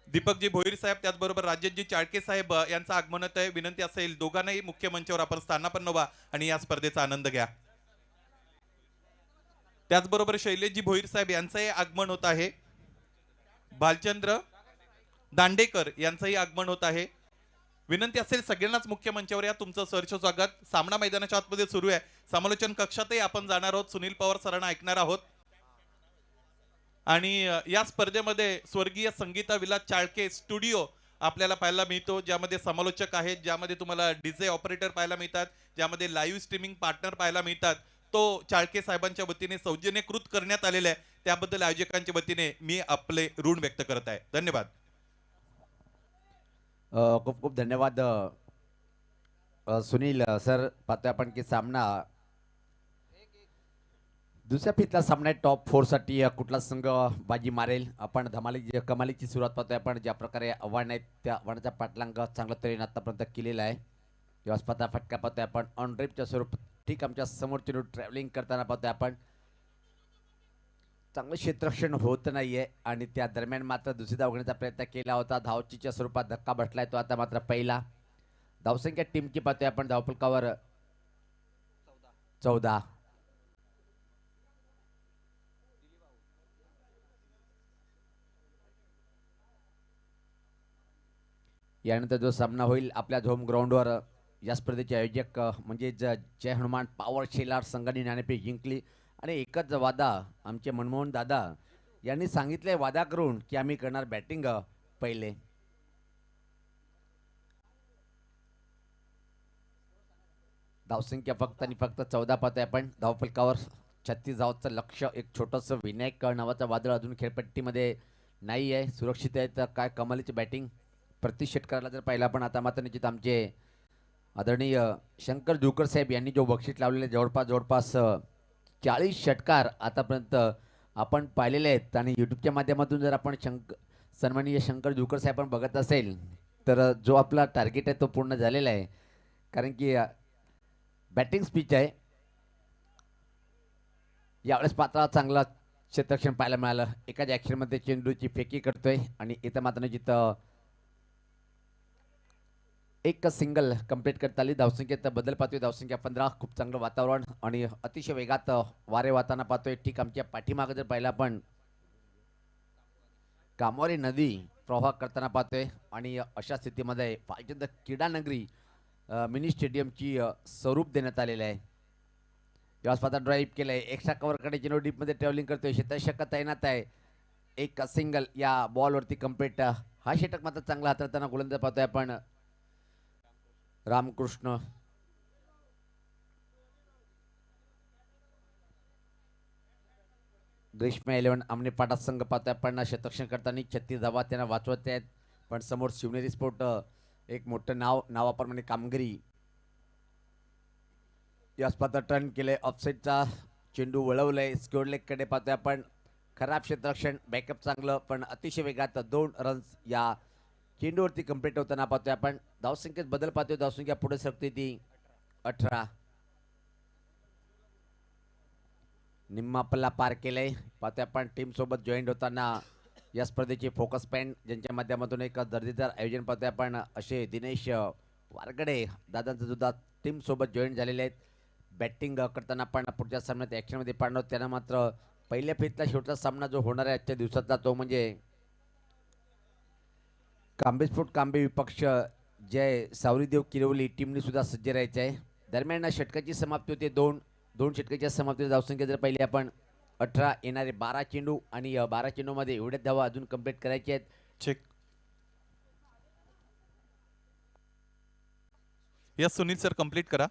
दीपकजी भोईर साहेब, त्याचबरोबर राजेशजी चाळके साहेब यांचं आगमन होत आहे. विनंती असेल दोघांनाही मुख्य मंचावर आपण स्थानापन्न व्हा आणि या स्पर्धेचा आनंद घ्या. त्याचबरोबर शैलेशजी भोईर साहेब यांचंही आगमन होत आहे. भालचंद्र दांडेकर यांचंही आगमन होत आहे. विनंती असेल सगळ्यांनाच मुख्य मंचावर या. तुमचं सहर्ष स्वागत. सामना मैदानाच्या आतमध्ये सुरू आहे. समालोचन कक्षातही आपण जाणार आहोत. सुनील पवार सरांना ऐकणार आहोत. आणि या स्पर्धेमध्ये स्वर्गीय संगीता विलास चाळके स्टुडिओ आपल्याला पाहायला मिळतो, ज्यामध्ये समालोचक आहेत, ज्यामध्ये तुम्हाला डीजे ऑपरेटर पाहायला मिळतात, ज्यामध्ये लाईव्ह स्ट्रीमिंग पार्टनर पाहायला मिळतात. तो चाळके साहेबांच्या वतीने सौजन्यकृत करण्यात आलेला आहे. त्याबद्दल आयोजकांच्या वतीने मी आपले ऋण व्यक्त करत आहे. धन्यवाद. खूप खूप धन्यवाद सुनील सर. पाहतोय आपण की सामना दुसऱ्या फितला सामना आहे. टॉप 4 साठी कुठला संघ बाजी मारेल. आपण कमालीची सुरुवात पाहतोय आपण. ज्या प्रकारे आव्हान आहेत त्या आव्हानाचा पाठलाग चांगल्या तऱ्हेने आतापर्यंत केलेला आहे. व्यवस्था फटका पाहतोय आपण ऑन ड्रिपच्या स्वरूपात. ठीक आमच्या समोरची ट्रॅव्हलिंग करताना पाहतोय आपण चांगलं क्षेत्ररक्षण होत नाहीये आणि त्या दरम्यान मात्र दुसरी धावण्याचा प्रयत्न केला होता. धावचीच्या स्वरूपात धक्का बसलाय तो. आता मात्र पहिला धावसंख्या टीमची पाहतोय आपण धावफलकावर 14. यानंतर जो सामना होईल आपल्या होम ग्राउंडवर, या स्पर्धेचे आयोजक म्हणजे जय हनुमान पॉवर शेलार संघाने नाणेफेक जिंकली. आणि एकच वादा आमचे मनमोहन दादा यांनी सांगितले वादा करून की आम्ही करणार बॅटिंग पहिले. धावसंख्या फक्त आणि फक्त 14 पाहतोय आपण. धावफलकावर 36 धावांचं लक्ष. एक छोटंसं विनायक नावाचा वादळ अजून खेळपट्टीमध्ये नाही आहे. सुरक्षित आहे. तर काय कमालीची बॅटिंग प्रति षटकाराला जर पाहिला पण. आता मात्र निश्चित आमचे आदरणीय शंकर जोकर साहेब यांनी जो बक्षीस लावलेले जवळपास 40 षटकार आतापर्यंत आपण पाहिलेले आहेत. आणि यूट्यूबच्या माध्यमातून जर आपण सन्माननीय शंकर जोकर साहेब पण बघत असेल तर जो आपला टार्गेट आहे तो पूर्ण झालेला आहे. कारण की बॅटिंग स्पीच आहे. यावेळेस पात्र चांगला क्षेत्ररक्षण पाहायला मिळालं. एकाच ॲक्शनमध्ये चेंडूची फेकी करतोय आणि इथं मात्र जिथं एक सिंगल कंप्लीट करता आली. धावसंख्येत बदल पाहतोय. धावसंख्या 15. खूप चांगलं वातावरण आणि अतिशय वेगात वारे वाहताना पाहतोय. ठीक आमच्या पाठीमागं जर पाहिला आपण कामवारी नदी प्रवाह करताना पाहतोय. आणि अशा स्थितीमध्ये पाहिजे क्रीडा नगरी मिनी स्टेडियमची स्वरूप देण्यात आलेलं आहे. व्यवस्था ड्राईव्ह केलंय. एक्स्ट्रा कव्हरकडे चेंडू डीपमध्ये ट्रॅव्हलिंग करतोय. क्षेत्ररक्षक तैनात आहे. एक सिंगल या बॉलवरती कंप्लीट. हा षटक मात्र चांगला हाताळताना गोलंदाज पाहतोय आपण रामकृष्ण. ग्रीष्म 11 आमने पाटा संघ पाहतोय आपण. क्षेत्ररक्षण करताना 36 धावा त्यांना वाचवत आहेत. पण समोर शिवनेरी स्पोर्ट एक मोठं नावाप्रमाणे कामगिरी. या स्पर्धा टर्न केले. ऑफसाईडचा चेंडू वळवलंय. स्क्वेअर लेग कडे पाहतोय आपण. खराब क्षेत्ररक्षण. बॅकअप चांगलं पण अतिशय वेगात 2 रन्स या चेंडूवरती कंप्लीट होताना पाहतोय आपण. धावसंख्येत बदल पाहतोय. धावसंख्या पुढे सरकते ती 18. निम्मा पल्ला पार केलंय पाहतोय आपण. टीम सोबत जॉईंट होताना या स्पर्धेचे फोकस पॉईंट ज्यांच्या माध्यमातून एक दर्जेदार आयोजन पाहतोय आपण असे दिनेश वारगडे दादांचं सुद्धा टीम सोबत जॉईन झालेले आहेत. बॅटिंग करताना आपण पुढच्या सामन्यात ॲक्शनमध्ये पाडणार. त्यांना मात्र पहिल्या फेरीतला शेवटचा सामना जो होणार आहे आजच्या दिवसातला तो म्हणजे कांबेस्फोट कांबे विपक्ष जय सावरीदेव किरवली टीमने सुद्धा सज्ज राहायचं आहे. दरम्यान षटकाची समाप्ती होते. दोन षटकाच्या समाप्तीची धावसंख्या जर पाहिली आपण 18 येणारे 12 चेंडू आणि 12 चेंडूमध्ये एवढ्याच धावा अजून कंप्लीट करायचे आहेत. Check. Yes Sunil sir complete करा.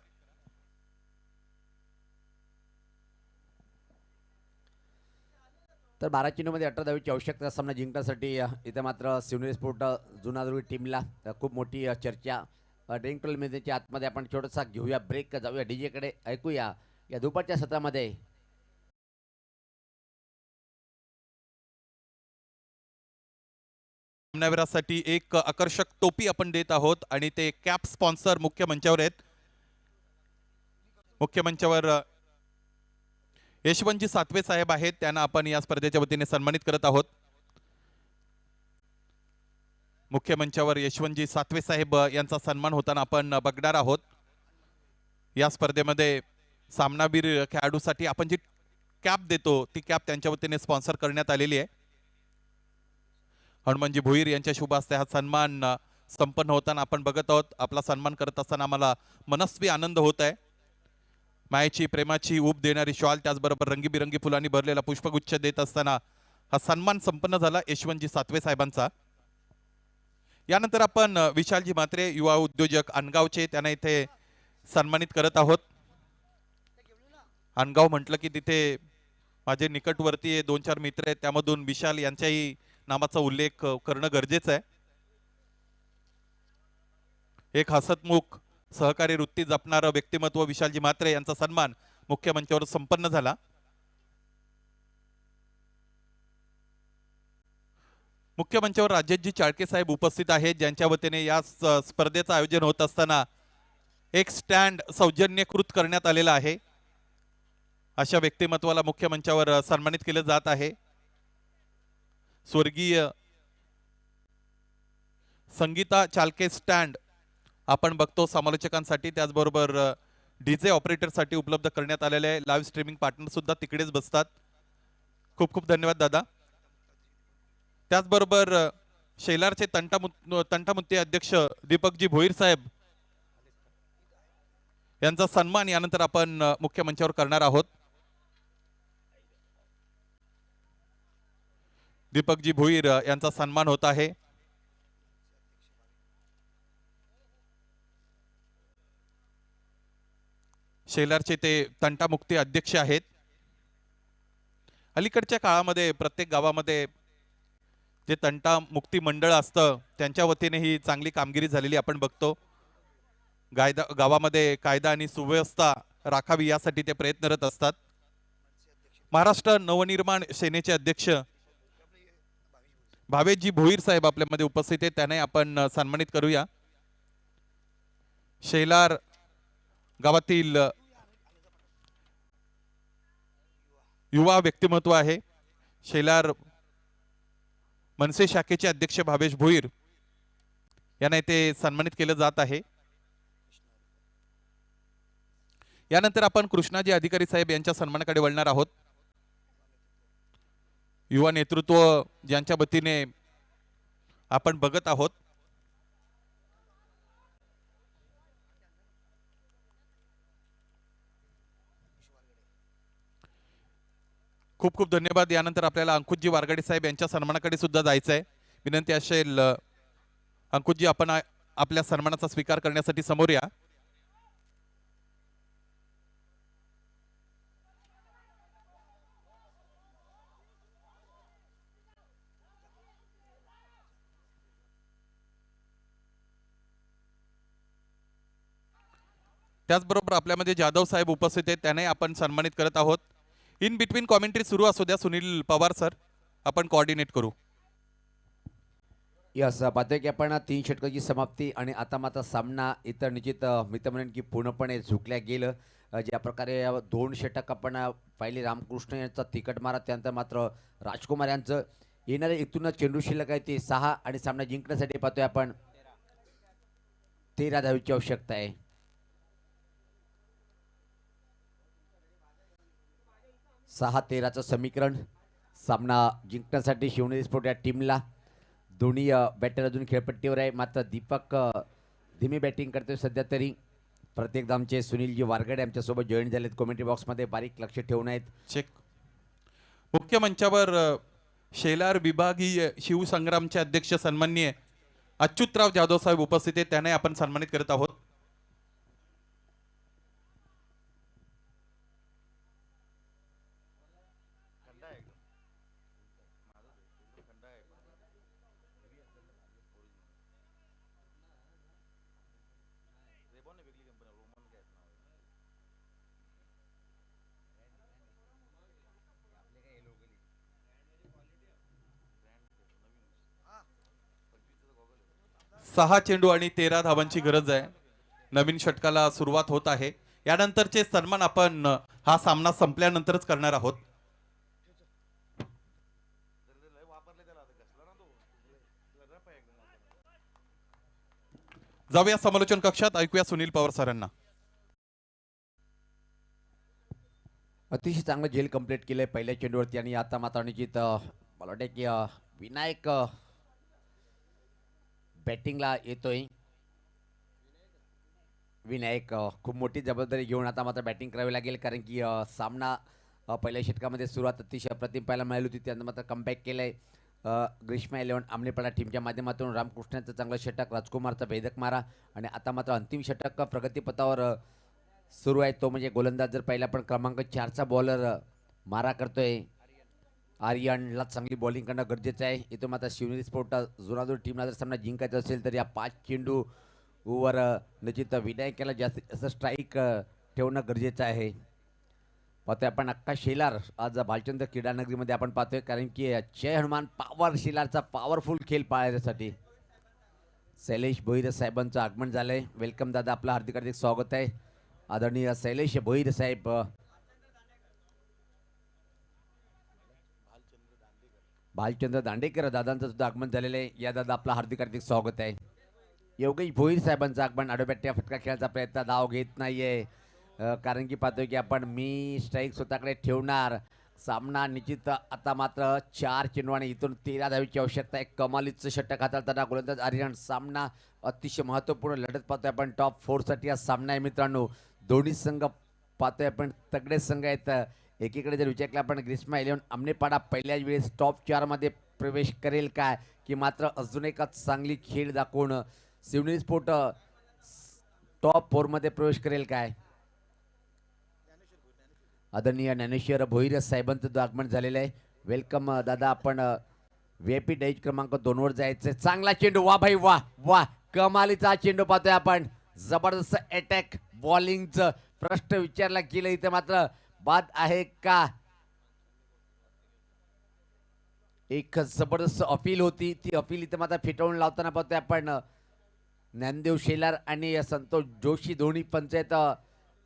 तर 12 चेंडूमध्ये 18 धावेची आवश्यकता सामना जिंकण्यासाठी इथं मात्र शिवनेरी स्पोर्ट जुनादुर्ग टीमला खूप मोठी चर्चा ड्रिंक टोलमेंटच्या आतमध्ये आपण छोटासा घेऊया ब्रेक, जाऊया डीजे कडे, ऐकूया या दुपारच्या सत्रामध्ये सामनावीरासाठी एक आकर्षक टोपी आपण देत आहोत आणि ते कॅप स्पॉन्सर मुख्य मंचावर आहेत. मुख्य मंचावर यशवंतजी सातवे साहेब आहेत, त्यांना आपण या स्पर्धेच्या वतीने सन्मानित करत आहोत. मुख्य मंचावर यशवंतजी सातवे साहेब यांचा सन्मान होताना आपण बघणार आहोत. या स्पर्धेमध्ये सामनावीर खेळाडूसाठी आपण जी कॅप देतो ती कॅप त्यांच्या वतीने स्पॉन्सर करण्यात आलेली आहे. हनुमानजी भोईर यांच्या शुभ हस्ते हा सन्मान संपन्न होताना आपण बघत आहोत. आपला सन्मान करत असताना आम्हाला मनस्वी आनंद होत आहे. मायेची प्रेमाची ऊब देणारी शॉल, त्याचबरोबर रंगीबिरंगी फुलांनी भरलेला पुष्पगुच्छ देत असताना हा सन्मान संपन्न झाला यशवंतजी सातवे साहेबांचा. यानंतर आपण विशालजी म्हात्रे युवा उद्योजक अनगावचे, त्यांना इथे सन्मानित करत आहोत. अनगाव म्हटलं की तिथे माझे निकटवर्ती 2-4 मित्र आहेत, त्यामधून विशाल यांच्याही नामाचा उल्लेख करणं गरजेचं आहे. एक हसतमुख सहकारी वृत्ती जपणारं व्यक्तिमत्व विशालजी म्हात्रे यांचा सन्मान मुख्य मंचावर संपन्न झाला. मुख्य मंचावर राजेशजी चाळके साहेब उपस्थित आहेत, ज्यांच्या वतीने या स्पर्धेचं आयोजन होत असताना एक स्टँड सौजन्यकृत करण्यात आलेला आहे. अशा व्यक्तिमत्वाला मुख्य मंचावर सन्मानित केलं जात आहे. स्वर्गीय संगीता चालके स्टँड आपण बघतो समालोचकांसाठी, त्याचबरोबर डीजे ऑपरेटरसाठी उपलब्ध करण्यात आलेले आहे. लाईव्ह स्ट्रीमिंग पार्टनर सुद्धा तिकडेच बसतात. खूप खूप धन्यवाद दादा. त्याचबरोबर शेलारचे तंटामुक्ती अध्यक्ष दीपकजी भोईर साहेब यांचा सन्मान यानंतर आपण मुख्य मंचावर करणार आहोत. दीपकजी भोईर यांचा सन्मान होत आहे. शेलारचे ते तंटामुक्ती अध्यक्ष आहेत. अलीकडच्या काळामध्ये प्रत्येक गावामध्ये जे तंटामुक्ती मंडळ असतं त्यांच्या वतीने ही चांगली कामगिरी झालेली आपण बघतो. गावामध्ये कायदा आणि सुव्यवस्था राखावी यासाठी ते प्रयत्नरत असतात. महाराष्ट्र नवनिर्माण सेनेचे अध्यक्ष भावेशजी भोईर साहेब आपल्यामध्ये उपस्थित आहेत, त्यांना आपण सन्मानित करूया. शेलार गावातील युवा व्यक्तिमत्व आहे. शेलार मनसे शाखेचे अध्यक्ष भावेश भोईर यांना इथे सन्मानित केलं जात आहे. यानंतर आपण कृष्णाजी अधिकारी साहेब यांच्या सन्मानाकडे वळणार आहोत. युवा नेतृत्व ज्यांच्या वतीने आपण बघत आहोत. खूप खूप धन्यवाद. यानंतर आपल्याला अंकुशजी वारगाडे साहेब यांच्या सन्मानाकडे सुद्धा जायचं आहे. विनंती असेल अंकुशजी आपण आपल्या सन्मानाचा स्वीकार करण्यासाठी समोर या. त्याचबरोबर आपल्यामध्ये जाधव साहेब उपस्थित आहेत, त्यांनाही आपण सन्मानित करत आहोत. इन बिटवीन कॉमेंट्री सुरू असू द्या. सुनील पवार सर आपण कोऑर्डिनेट करू. यस पाहतोय की आपण 3 षटकाची समाप्ती आणि आता मात्र सामना इतर निश्चित मित्र म्हणेन की पूर्णपणे झुकल्या गेलं. ज्या प्रकारे 2 षटक आपण पाहिले रामकृष्ण यांचा तिकट मारा, त्यानंतर मात्र राजकुमार यांचं येणारे इथून चेंडू शिल्लक आहे ते 6 आणि सामना जिंकण्यासाठी पाहतोय आपण 13 धावेची आवश्यकता आहे. 6-13चं समीकरण सामना जिंकण्यासाठी शिवनेरी स्पोर्ट या टीमला. दोन्ही बॅटर अजून खेळपट्टीवर आहे. मात्र दीपक धीमी बॅटिंग करतोय सध्या तरी. प्रत्येकदा आमचे सुनीलजी वारगडे आमच्यासोबत जॉईन झालेत कॉमेंट्री बॉक्समध्ये. बारीक लक्ष ठेवून आहेत. चेक. मुख्य मंचावर शेलार विभागीय शिवसंग्रामचे अध्यक्ष सन्माननीय अच्युतराव जाधव साहेब उपस्थित आहेत. त्यांना आपण सन्मानित करत आहोत. सहा चेंडू आणि 13 धावांची गरज आहे. नवीन षटकाला सुरुवात होत आहे. यानंतरचे सन्मान आपण हा सामना संपल्यानंतरच करणार आहोत. जाऊया समालोचन कक्षात. ऐकूया सुनील पवार सरांना. अतिशय चांगलं जेल कंप्लीट केलंय पहिल्या चेंडूवरती आणि आता मात्र निश्चित मला वाटतं की विनायक बॅटिंगला येतोय. विनायक खूप मोठी जबाबदारी घेऊन आता मात्र बॅटिंग करावी लागेल कारण की सामना पहिल्या षटकामध्ये सुरुवात अतिशय अप्रतिम पाहायला मिळाली होती. त्यानंतर मात्र कमबॅक केलंय ग्रीष्मा 11 आमनेपाडा टीमच्या माध्यमातून. रामकृष्णाचं चांगलं षटक, राजकुमारचा भेदक मारा आणि आता मात्र अंतिम षटक प्रगतीपथावर सुरू आहे. तो म्हणजे गोलंदाज जर पहिला पण क्रमांक 4चा बॉलर मारा करतोय. आर्यनला चांगली बॉलिंग करणं गरजेचं आहे. इथून मात्र शिवनेरी स्पोर्ट जुनादूर टीमला जर सामना जिंकायचा असेल तर या 5 चेंडू वर निश्चित विनायकाला जास्त स्ट्राईक ठेवणं गरजेचं आहे. पाहतोय आपण अक्का शेलार आज भालचंद्र क्रीडानगरीमध्ये आपण पाहतोय कारण की जय हनुमान पॉवर शेलारचा पॉवरफुल खेळ पाहण्यासाठी शैलेश भोईर साहेबांचं आगमन झालंय. वेलकम दादा, आपलं हार्दिक हार्दिक स्वागत आहे. आदरणीय शैलेश भोईर साहेब, भालचंद्र दांडेकर दादांचं सुद्धा आगमन झालेलं आहे. या दादा आपलं हार्दिक हार्दिक स्वागत आहे. योगेश भोईर साहेबांचं आगमन. आडोब्याट्या फटका खेळायचा प्रयत्न, धाव घेत नाहीये कारण की पाहतोय की आपण मी स्ट्राईक स्वतःकडे ठेवणार. सामना निश्चित आता मात्र 4 चेंडू आणि इथून 13 धावेची आवश्यकता आहे. कमालीचं षटक हाताळताना गोलंदाज आर्यन. सामना अतिशय महत्त्वपूर्ण लढत पाहतोय आपण. टॉप 4साठी हा सामना आहे मित्रांनो. दोन्ही संघ पाहतोय आपण तगडे संघ आहेत. एकीकडे जर विचार केला आपण ग्रीष्मा 11 आमनेपाडा पहिल्याच वेळेस टॉप 4 मध्ये प्रवेश करेल काय की मात्र अजून एक चांगली खेळ दाखवून शिवनेरी स्पोर्ट टॉप 4 मध्ये प्रवेश करेल काय. आदरणीय ज्ञानेश्वर भोईर साहेबांचं आगमन झालेलं आहे. वेलकम दादा, आपण VIP डाईज क्रमांक 2 वर जायचं. चांगला चेंडू, वा भाई वा वा, कमालीचा चेंडू पाहतोय आपण. जबरदस्त अटॅक बॉलिंगचं प्रश्न विचारला गेलं इथे मात्र बाद आहे का. एक जबरदस्त अपील होती, ती अपील इथे मात्र फिटवून लावताना पाहतोय आपण. ज्ञानदेव शेलार आणि संतोष जोशी दोन्ही पंचायत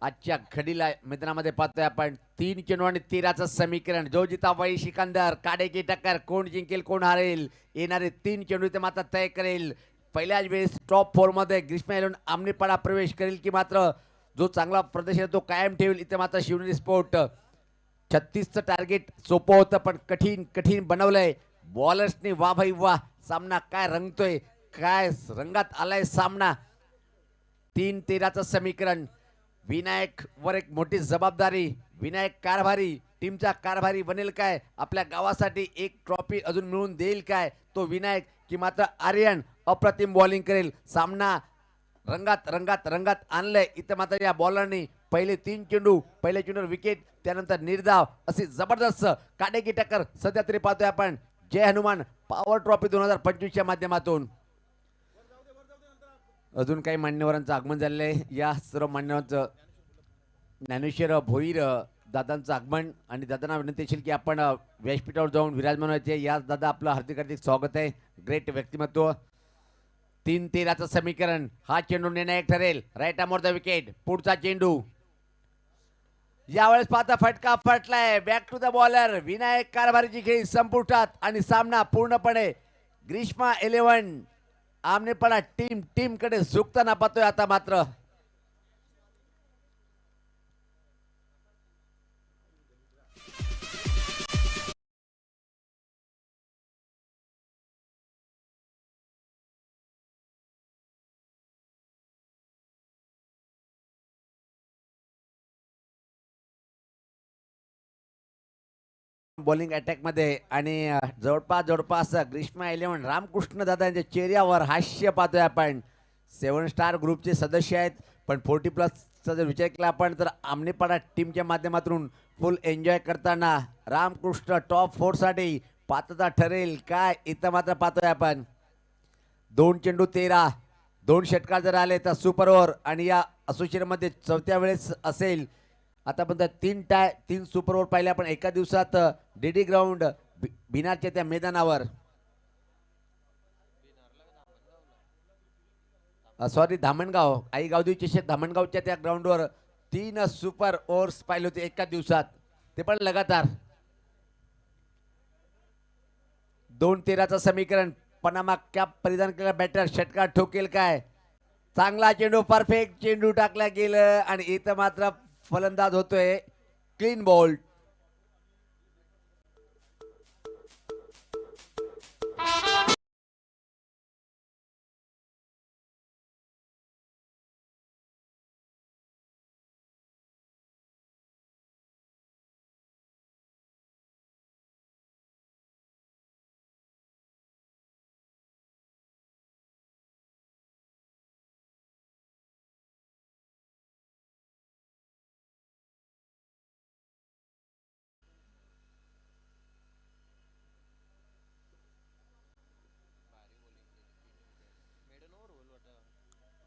आजच्या घडीला मैदानामध्ये पाहतोय आपण. 3 चेंडू आणि 13चं समीकरण. जो जिता वही सिकंदर, काढे की टक्कर, कोण जिंकेल कोण हारेल. येणारे 3 चेंडू ते मात्र तय करेल. पहिल्याच वेळेस टॉप 4 मध्ये ग्रीष्मा 11 आमनेपाडा प्रवेश करेल की मात्र जो चांगला प्रदर्शन तो कायम ठेवेल. इथे मात्र शिवनेरी स्पोर्ट 36चं टार्गेट सोपं होतं पण कठीण बनवलंय बॉलर्सने. वा भाई वा, सामना काय रंगतोय, काय रंगात आलाय सामना. 3-13चं समीकरण. विनायक वर एक मोठी जबाबदारी. विनायक कारभारी, टीमचा कारभारी बनेल काय, आपल्या गावासाठी एक ट्रॉफी अजून मिळवून देईल काय तो विनायक की मात्र आर्यन अप्रतिम बॉलिंग करेल. सामना रंगात आणलंय इथं मात्र या बॉलरनी. पहिले 3 चेंडू, पहिल्या चेंडूवर विकेट, त्यानंतर निर्धाव, अशी जबरदस्त काढे की टक्कर सध्या तरी पाहतोय आपण. जय हनुमान पॉवर ट्रॉफी 2025च्या माध्यमातून. अजून काही मान्यवरांचं आगमन झालेलं आहे. या सर्व मान्यवरांचं ज्ञानेश्वर भोईर दादांचं आगमन आणि दादांना विनंती असेल की आपण व्यासपीठावर जाऊन विराजमान व्हायचे. या दादा आपलं हार्दिक हार्दिक स्वागत आहे. ग्रेट व्यक्तिमत्व. 3-13चं समीकरण. हा चेंडू निर्णायक ठरेल. Right arm the wicket. पुढचा चेंडू यावेळेस पाहता फटका फटलाय. Back to the bowler. Vinayak कारभारीची खेळी संपुष्टात आणि सामना पूर्णपणे ग्रीष्मा 11 आमनेपाडा टीम कडे झुकताना पाहतोय आता मात्र. बॉलिंग अटॅकमध्ये आणि जवळपास ग्रीष्मा 11 रामकृष्ण दादा यांच्या चेहऱ्यावर हास्य पाहतोय आपण. 7 स्टार ग्रुपचे सदस्य आहेत, पण 40+ जर विचार केला आपण तर आमनेपाडा टीमच्या माध्यमातून फुल एन्जॉय करताना रामकृष्ण टॉप 4 साठी पात्रता ठरेल काय इथं मात्र पाहतोय आपण. 2 चेंडू 13, 2 षटकार जर आले तर सुपर ओव्हर आणि या असोसिएशन मध्ये चौथ्या वेळेस असेल. आतापर्यंत 3 सुपर ओव्हर पाहिले आपण एका दिवसात डीडी ग्राउंड बिनारच्या त्या मैदानावर. सॉरी धामणगाव आई गावदेवी चषक धामणगावच्या त्या ग्राउंडवर 3 सुपर ओव्हर्स पाहिले होते एका दिवसात, ते पण लगातार. 2-13चं समीकरण. पनामा कॅप परिधान केलेला बॅटर षटकार ठोकेल काय. चांगला चेंडू, परफेक्ट चेंडू टाकला गेलं आणि इथं मात्र फलंदाज होतोय क्लीन बॉल.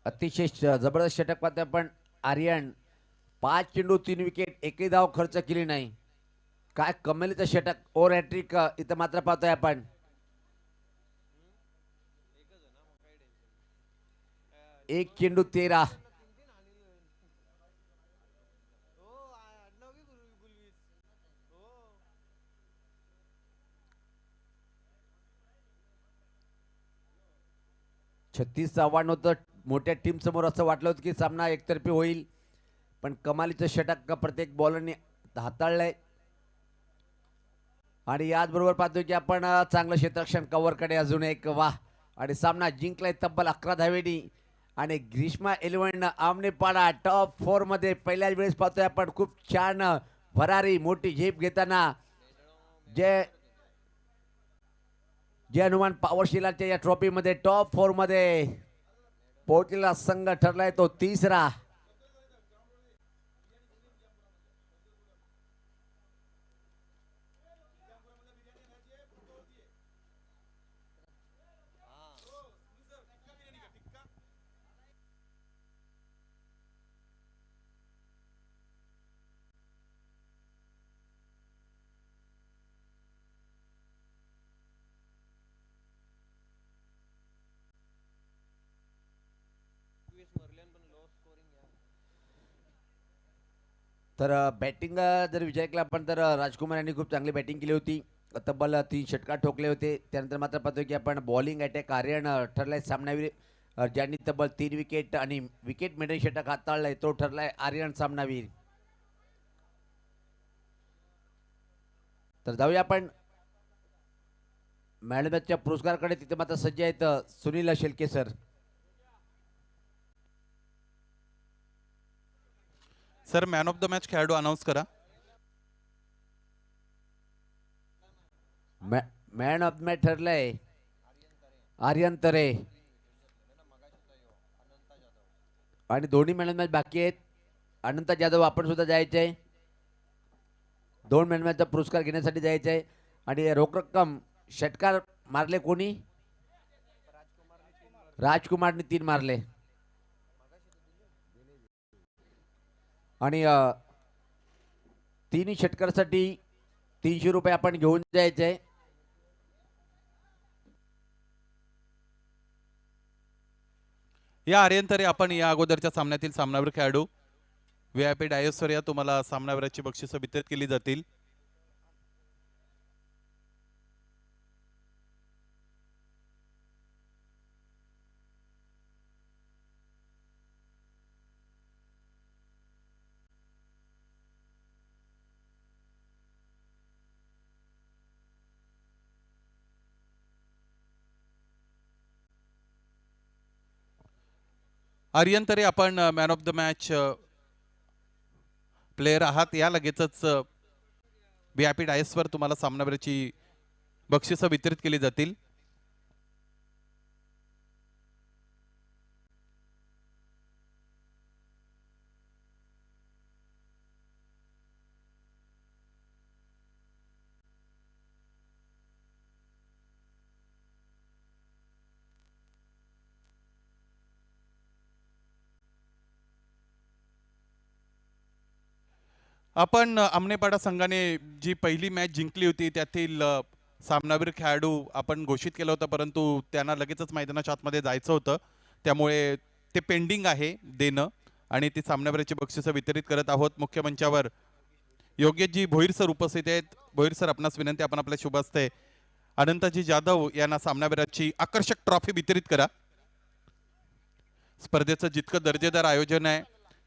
अतिशय जबरदस्त षटक पाहतोय आपण. आर्यन 5 चेंडू 3 विकेट, एकही धाव खर्च केली नाही. काय कमेलीचं षटक, ओव्हर हॅट्रिक इथं मात्र पाहतोय आपण. 1 चेंडू 13. छत्तीसचं आव्हान होतं मोठ्या टीम समोर. असं वाटलं होतं की सामना एकतर्फी होईल, पण कमालीचं षटक प्रत्येक बॉलरने हाताळलंय. आणि याचबरोबर पाहतोय की आपण चांगलं क्षेत्ररक्षण कव्हरकडे अजून एक वाह. आणि सामना जिंकलाय तब्बल 11 धावेनी. आणि ग्रीष्मा 11 आमनेपाडा टॉप 4 मध्ये पहिल्याच वेळेस पाहतोय आपण. खूप छान भरारी मोठी झेप घेताना जे हनुमान पॉवर शिलाच्या या ट्रॉफी मध्ये टॉप 4 मध्ये पोहोचलेला संघ ठरलाय तो तिसरा. तर बॅटिंग जर विचार केला आपण तर राजकुमार यांनी खूप चांगली बॅटिंग केली होती. तब्बल 3 षटकार ठोकले होते. त्यानंतर मात्र पाहतोय की आपण बॉलिंग अटॅक आर्यन ठरलाय सामनावीर, ज्यांनी तब्बल 3 विकेट आणि विकेट मेडन षटक हाताळलाय तो ठरलाय आर्यन सामनावीर. तर जाऊया आपण मॅडमच्या पुरस्काराकडे. तिथे मात्र सज्ज आहेत Sunil Shelke sir. Sir man of the match खेळाडू अनाऊन्स करा. मॅन ऑफ मॅच ठरलंय आर्यन तरे. आणि दोन्ही मॅन ऑफ मॅच बाकी आहेत. अनंत जाधव आपण सुद्धा जायचंय. 2 मॅन मॅचचा पुरस्कार घेण्यासाठी जायचंय. आणि रोख रक्कम षटकार मारले कोणी, राजकुमारने 3 मारले. आणि 3 षटकारासाठी 300 रुपये आपण घेऊन जायचंय. या आर्यन तरे आपण या अगोदरच्या सामन्यातील सामनावीर खेळाडू. VIP डायसवर या तुम्हाला सामनावीराची बक्षिसं वितरित केली जातील. आर्यन तरे आपण man of the match player आहात. या लगेचच VIP डायसवर तुम्हाला सामनावीराची बक्षिसं वितरित केली जातील. आपण आमनेपाडा संघाने जी पहिली मॅच जिंकली होती त्यातील सामनावीर खेळाडू आपण घोषित केलं होतं, परंतु त्यांना लगेचच मैदानाच्या आतमध्ये जायचं होतं, त्यामुळे ते पेंडिंग आहे देणं आणि ती सामनावीराची बक्षिसं वितरित करत आहोत. मुख्य मंचावर योगेशजी भोईर सर उपस्थित आहेत. भोईर सर, आपणास विनंती, आपण आपल्या शुभ हस्ते अनंताजी जाधव यांना सामनावीराची आकर्षक ट्रॉफी वितरित करा. स्पर्धेचं जितकं दर्जेदार आयोजन आहे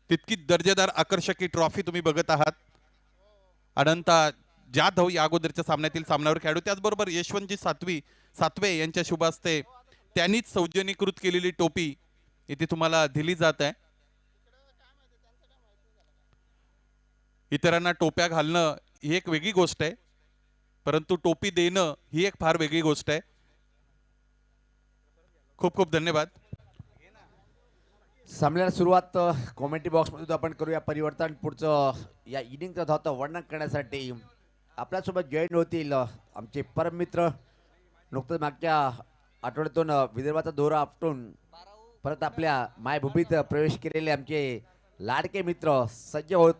तितकी दर्जेदार आकर्षक ही ट्रॉफी तुम्ही बघत आहात. अनंता जाधव या अगोदरच्या सामन्यातील सामनावर खेळाडू, त्याचबरोबर यशवंतजी सातवे यांच्या शुभ हस्ते त्यांनीच सौजन्यीकृत केलेली टोपी इथे तुम्हाला दिली जात आहे. इतरांना टोप्या घालणं ही एक वेगळी गोष्ट आहे, परंतु टोपी देणं ही एक फार वेगळी गोष्ट आहे. खूप खूप धन्यवाद. सामन्याला सुरुवात कॉमेंट्री बॉक्समधून आपण करूया. परिवर्तन पुढचं या इनिंगचं धावतं वर्णन करण्यासाठी आपल्यासोबत जॉईन होतील आमचे परममित्र, नुकतंच मागच्या आठवड्यातून विदर्भाचा दौरा आपटून परत आपल्या मायभूमीत प्रवेश केलेले आमचे लाडके मित्र सज्ज होईल